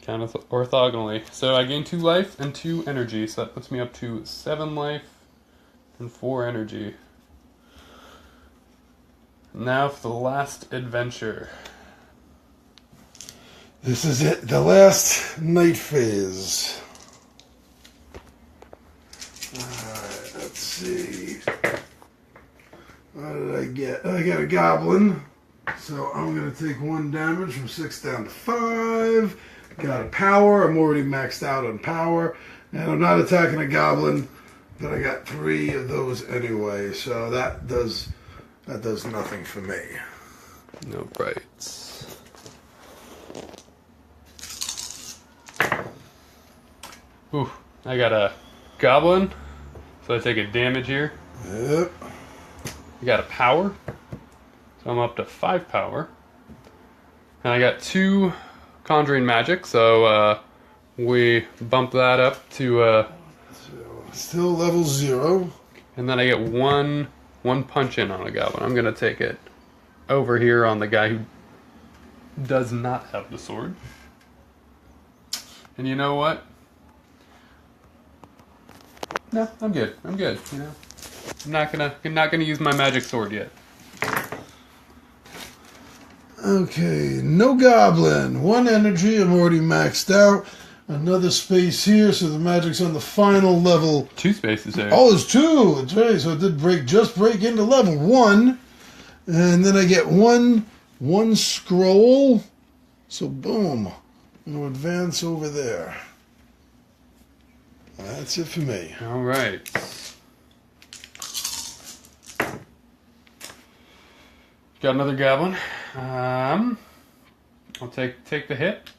Kind of orthogonally. So I gain 2 life and 2 energy. So that puts me up to 7 life and 4 energy. Now for the last adventure. This is it, the last night phase. Alright, let's see. What did I get? I got a goblin. So I'm going to take 1 damage from 6 down to 5. Got a power. I'm already maxed out on power. And I'm not attacking a goblin, but I got 3 of those anyway. So that does nothing for me. No brights. Ooh, I got a goblin, so I take a damage here. Yep. I got a power, so I'm up to 5 power. And I got 2 conjuring magic, so we bump that up to Still level 0. and then I get one punch in on a goblin. I'm gonna take it over here on the guy who does not have the sword. And you know what? No, I'm good. I'm good. You know, I'm not gonna use my magic sword yet. Okay, no goblin. 1 energy. I'm already maxed out. Another space here, so the magic's on the final level. 2 spaces there. Oh, it's 2. That's right. So it did just break into level 1, and then I get one scroll. So boom, I'm gonna advance over there. That's it for me. All right. Got another goblin. I'll take the hit.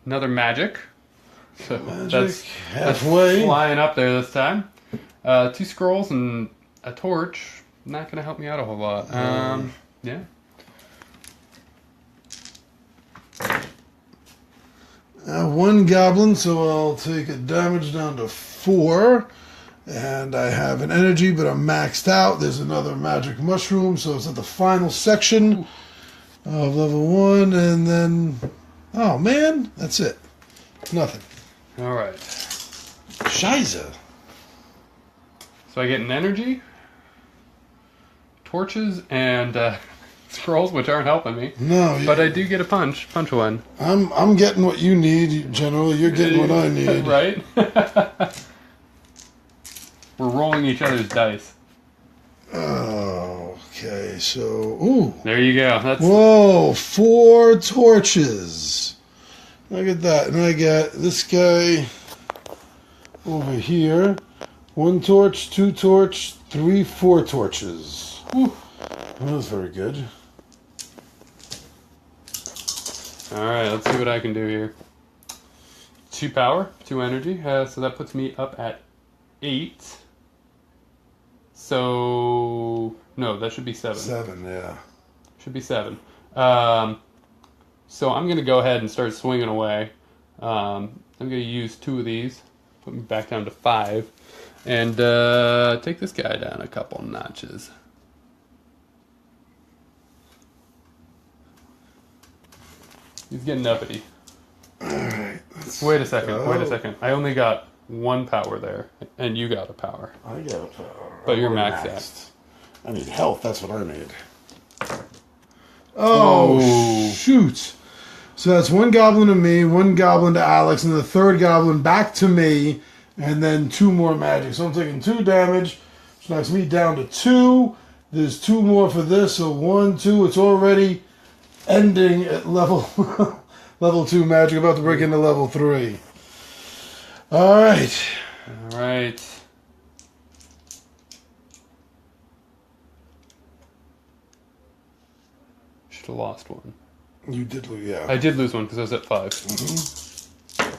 Another magic. So Magic, that's halfway. flying up there this time. 2 scrolls and a torch. Not going to help me out a whole lot. Yeah. One goblin, so I'll take a damage down to 4. And I have an energy, but I'm maxed out. There's another magic mushroom, so it's at the final section of level 1. And then, oh man, that's it. Nothing. All right. Shiza. So I get an energy, torches, and scrolls, which aren't helping me. No, But I do get a punch one. I'm getting what you need. Generally, you're getting what I need. Right? We're rolling each other's dice. Oh, okay. So, ooh. There you go. That's Whoa, 4 torches. Look at that. And I got this guy over here. 1 torch, 2 torch, 3, 4 torches. Whew. That was very good. All right. Let's see what I can do here. 2 power, 2 energy. So that puts me up at 8. So no, that should be 7. 7, yeah. Should be 7. So I'm gonna go ahead and start swinging away. I'm gonna use 2 of these, put me back down to 5, and take this guy down a couple notches. He's getting uppity. Alright. Wait a second. I only got 1 power there, and you got a power. I got a power. But you're I'm maxed out. I need health. That's what I need. Oh, shoot. So that's 1 goblin to me, 1 goblin to Alex, and the 3rd goblin back to me, and then 2 more magic. So I'm taking 2 damage, which knocks me down to 2. There's 2 more for this, so 1, 2. It's already ending at level level 2 magic, about to break into level 3. All right. All right. Should have lost 1. You did lose, yeah. I did lose 1 because I was at 5. Mm-hmm.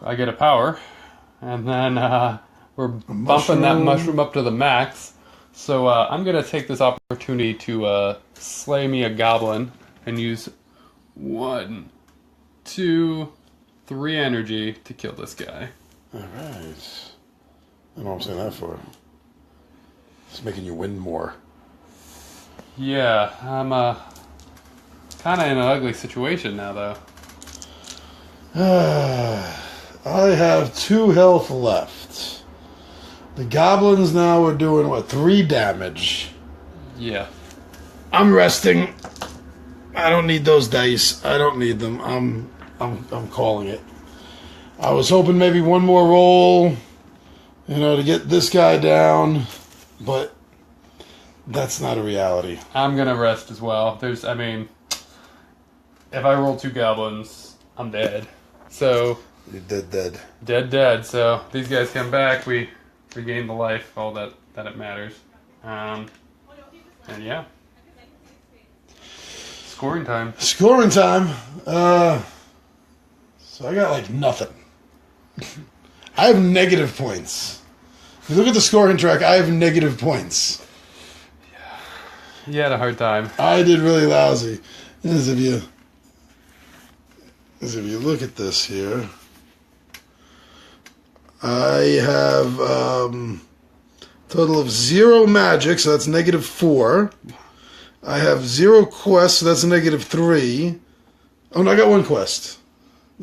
I get a power, and then we're bumping that mushroom up to the max. So I'm going to take this opportunity to slay me a goblin and use 1, 2, 3 energy to kill this guy. All right. I don't know what I'm saying that for. It's making you win more. Yeah, I'm kind of in an ugly situation now, though. I have 2 health left. The goblins now are doing, what, 3 damage. Yeah. I'm resting. I don't need those dice. I don't need them. I'm calling it. I was hoping maybe 1 more roll, to get this guy down, but that's not a reality. I'm gonna rest as well. If I roll 2 goblins, I'm dead. So You're dead. dead. So these guys come back. We regain the life, all that it matters. And yeah, scoring time. Scoring time. So I got like nothing. I have negative points. If you look at the scoring track, I have negative points. You had a hard time. I did really lousy. As if you look at this here, I have total of 0 magic, so that's -4. I have 0 quests, so that's -3. Oh no, I got 1 quest,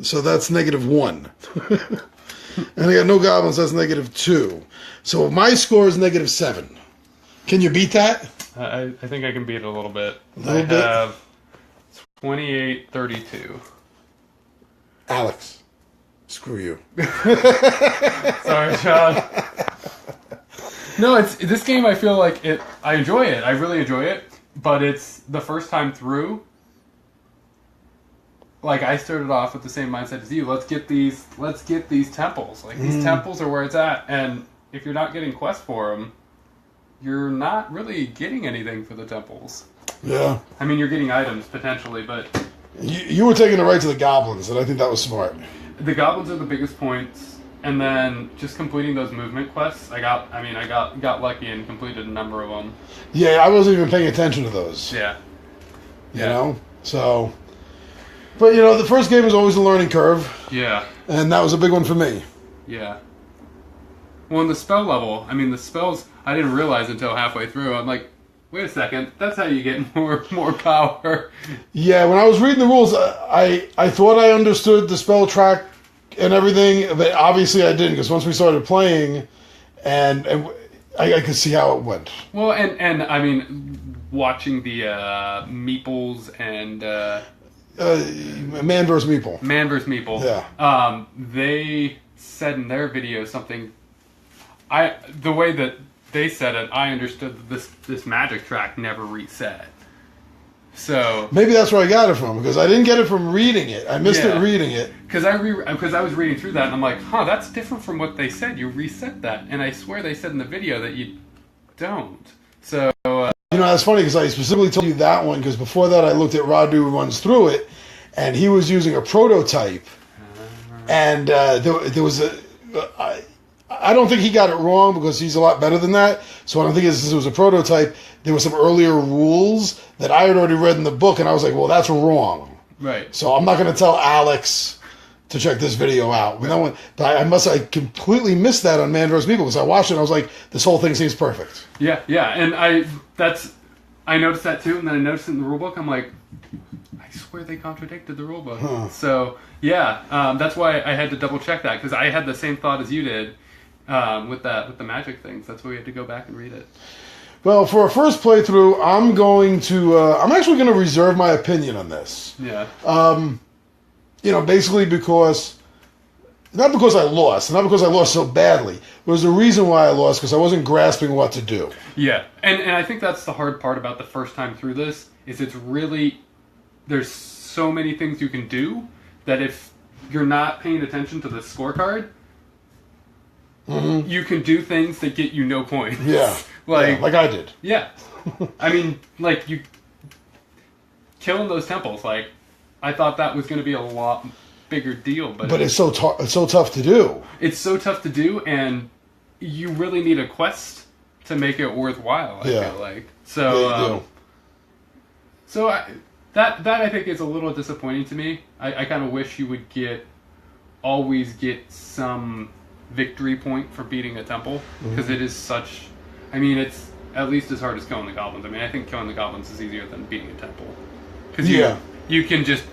so that's -1. And I got no goblins, so that's -2. So my score is -7. Can you beat that? I think I can beat it a little bit. I have 28-32. Alex, screw you. Sorry, Sean. No, this game. I feel like it. I enjoy it. I really enjoy it. But it's the first time through. like I started off with the same mindset as you. Let's get these temples. Like these temples are where it's at, and if you're not getting quests for them, you're not really getting anything for the temples. Yeah. I mean, you're getting items potentially, but You were taking it right to the goblins, and I think that was smart. the goblins are the biggest points, and then just completing those movement quests. I got lucky and completed a number of them. Yeah, I wasn't even paying attention to those. Yeah. You know? So... But, you know, the first game is always a learning curve, Yeah. and that was a big one for me. Yeah. Well, in the spell level, I mean, the spells I didn't realize until halfway through. I'm like, wait a second, that's how you get more power. Yeah, when I was reading the rules, I thought I understood the spell track and everything, but obviously I didn't, because once we started playing, and I could see how it went. Well, and I mean, watching the Meeples and... Man versus Meeple. Man vs. Meeple. Yeah. They said in their video something... The way that they said it, I understood that this magic track never reset. So maybe that's where I got it from, because I didn't get it from reading it. I missed it reading it. Because I was reading through that, and I'm like, that's different from what they said. You reset that. And I swear they said in the video that you don't. So... You know, that's funny, because I specifically told you that one, because before that I looked at Radu Runs Through It, and he was using a prototype, and there was a... I don't think he got it wrong, because he's a lot better than that, so I don't think it was a prototype. There were some earlier rules that I had already read in the book, and I was like, well, that's wrong. Right. So I'm not going to tell Alex to check this video out. Right. But I completely missed that on Man vs. People, because I watched it and I was like, this whole thing seems perfect. Yeah, and I noticed that too, and then I noticed it in the rulebook. I'm like, I swear they contradicted the rulebook. Huh. So yeah, that's why I had to double check that, because I had the same thought as you did with the magic things. That's why we had to go back and read it. Well, for a first playthrough, I'm actually going to reserve my opinion on this. Yeah. You know, basically not because I lost so badly. There's a reason why I lost, because I wasn't grasping what to do. Yeah, and I think that's the hard part about the first time through this, is it's really, there's so many things you can do that if you're not paying attention to the scorecard, you can do things that get you no points. Yeah. like I did. Yeah. I mean, like, you killing those temples, like, I thought that was going to be a lot bigger deal, but it's so tough to do. It's so tough to do, and you really need a quest to make it worthwhile. I feel like so. That I think is a little disappointing to me. I kind of wish you would always get some victory point for beating a temple, because it is such. I mean, it's at least as hard as killing the goblins. I mean, I think killing the goblins is easier than beating a temple, because you can just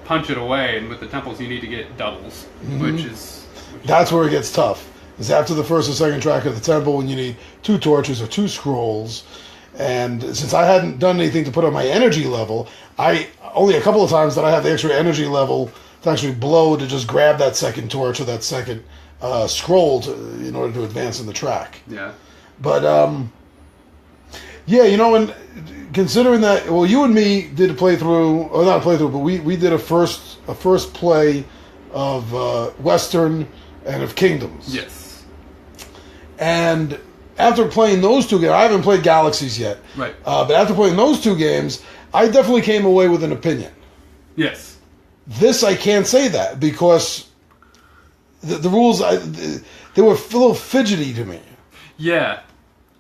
punch it away, and with the temples you need to get doubles, which is... That's where it gets tough. Is after the first or second track of the temple, when you need 2 torches or 2 scrolls, and since I hadn't done anything to put on my energy level, only a couple of times that I have the extra energy level to actually blow to just grab that second torch or that second scroll in order to advance in the track. Yeah. But, yeah, you know, and considering that, well, you and me did a playthrough, or not a playthrough, but we did a first play of Western and of Kingdoms. Yes. And after playing those 2 games, I haven't played Galaxies yet. Right. But after playing those 2 games, I definitely came away with an opinion. Yes. This, I can't say that, because the rules, they were a little fidgety to me. Yeah.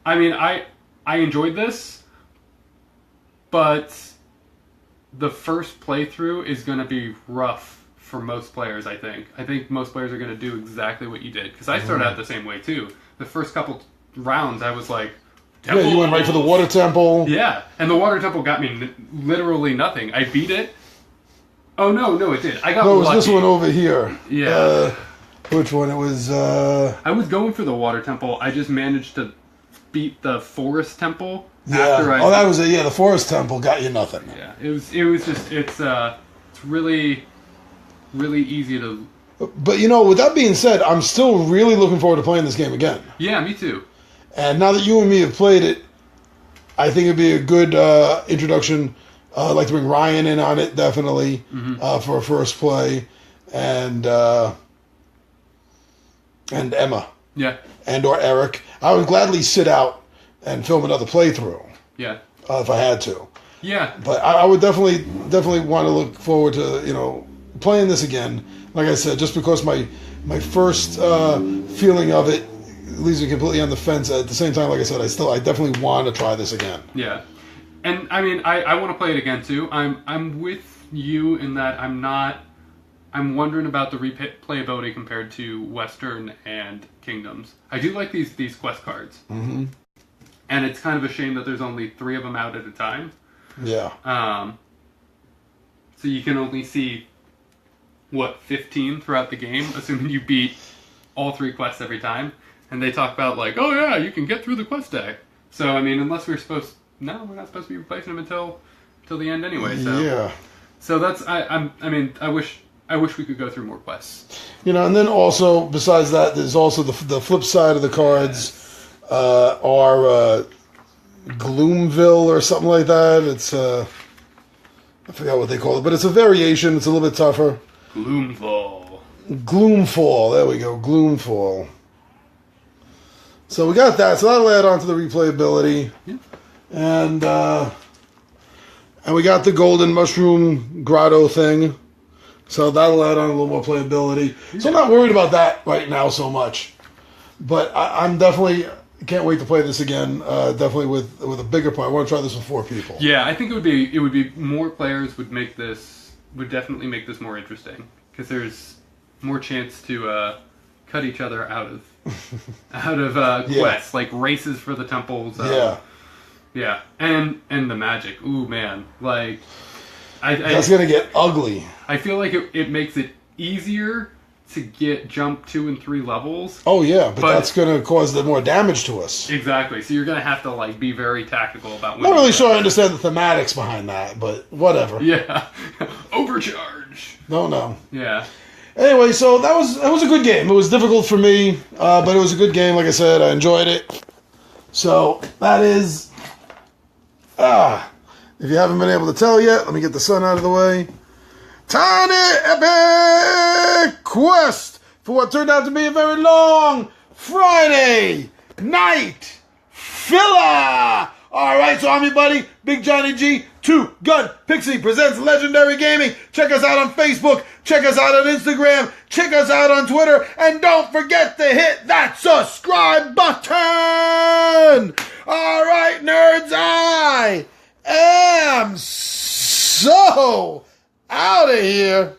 I mean, I enjoyed this, but the first playthrough is going to be rough for most players, I think. I think most players are going to do exactly what you did, because I started out the same way, too. The first couple rounds, I was like... Yeah, you went right for the water temple. Yeah, and the water temple got me literally nothing. I beat it. Oh, no, it did. I got lucky. No, it was this one over here. Yeah. Which one? It was... I was going for the water temple. I just managed to beat the forest temple. Yeah. After that was it. Yeah, the forest temple got you nothing. Yeah, it was just it's really easy to. But you know, with that being said, I'm still really looking forward to playing this game again. Yeah, me too. And now that you and me have played it, I think it'd be a good introduction I'd like to bring Ryan in on it, definitely, for a first play. And Emma. Yeah. And or Eric. I would gladly sit out and film another playthrough. Yeah. If I had to. Yeah. But I would definitely want to look forward to, playing this again. Like I said, just because my first feeling of it leaves me completely on the fence. At the same time, like I said, I definitely want to try this again. Yeah. And I mean, I want to play it again too. I'm with you in that I'm wondering about the replayability compared to Western and Kingdoms. I do like these quest cards. Mm-hmm. And it's kind of a shame that there's only 3 of them out at a time. Yeah. So you can only see, 15 throughout the game, assuming you beat all 3 quests every time. And they talk about like, oh yeah, you can get through the quest day. So, I mean, unless we're not supposed to be replacing them until the end anyway. So. Yeah. So that's, I wish we could go through more quests. And then also, besides that, there's also the flip side of the cards are Gloomville or something like that. It's, I forgot what they call it, but it's a variation. It's a little bit tougher. Gloomfall. There we go. Gloomfall. So we got that. So that'll add on to the replayability. Yeah. And we got the Golden Mushroom Grotto thing. So that'll add on a little more playability. So I'm not worried about that right now so much. But I'm definitely can't wait to play this again. Definitely with a bigger part. I want to try this with 4 people. Yeah, I think it would be more players would definitely make this more interesting because there's more chance to cut each other out of quests like races for the temples. Yeah, and the magic. Ooh man, like that's gonna get ugly. I feel like it makes it easier to jump 2 and 3 levels. Oh yeah, but that's gonna cause more damage to us. Exactly. So you're gonna have to be very tactical about. Not really sure I understand the thematics behind that, but whatever. Yeah, overcharge. No. Yeah. Anyway, so that was a good game. It was difficult for me, but it was a good game. Like I said, I enjoyed it. So that is. If you haven't been able to tell yet, let me get the sun out of the way. Tiny Epic Quest for what turned out to be a very long Friday night filler. All right, so I'm your buddy, Big Johnny G, 2 Gun Pixie presents Legendary Gaming. Check us out on Facebook. Check us out on Instagram. Check us out on Twitter. And don't forget to hit that subscribe button. All right, nerds, I am so out of here.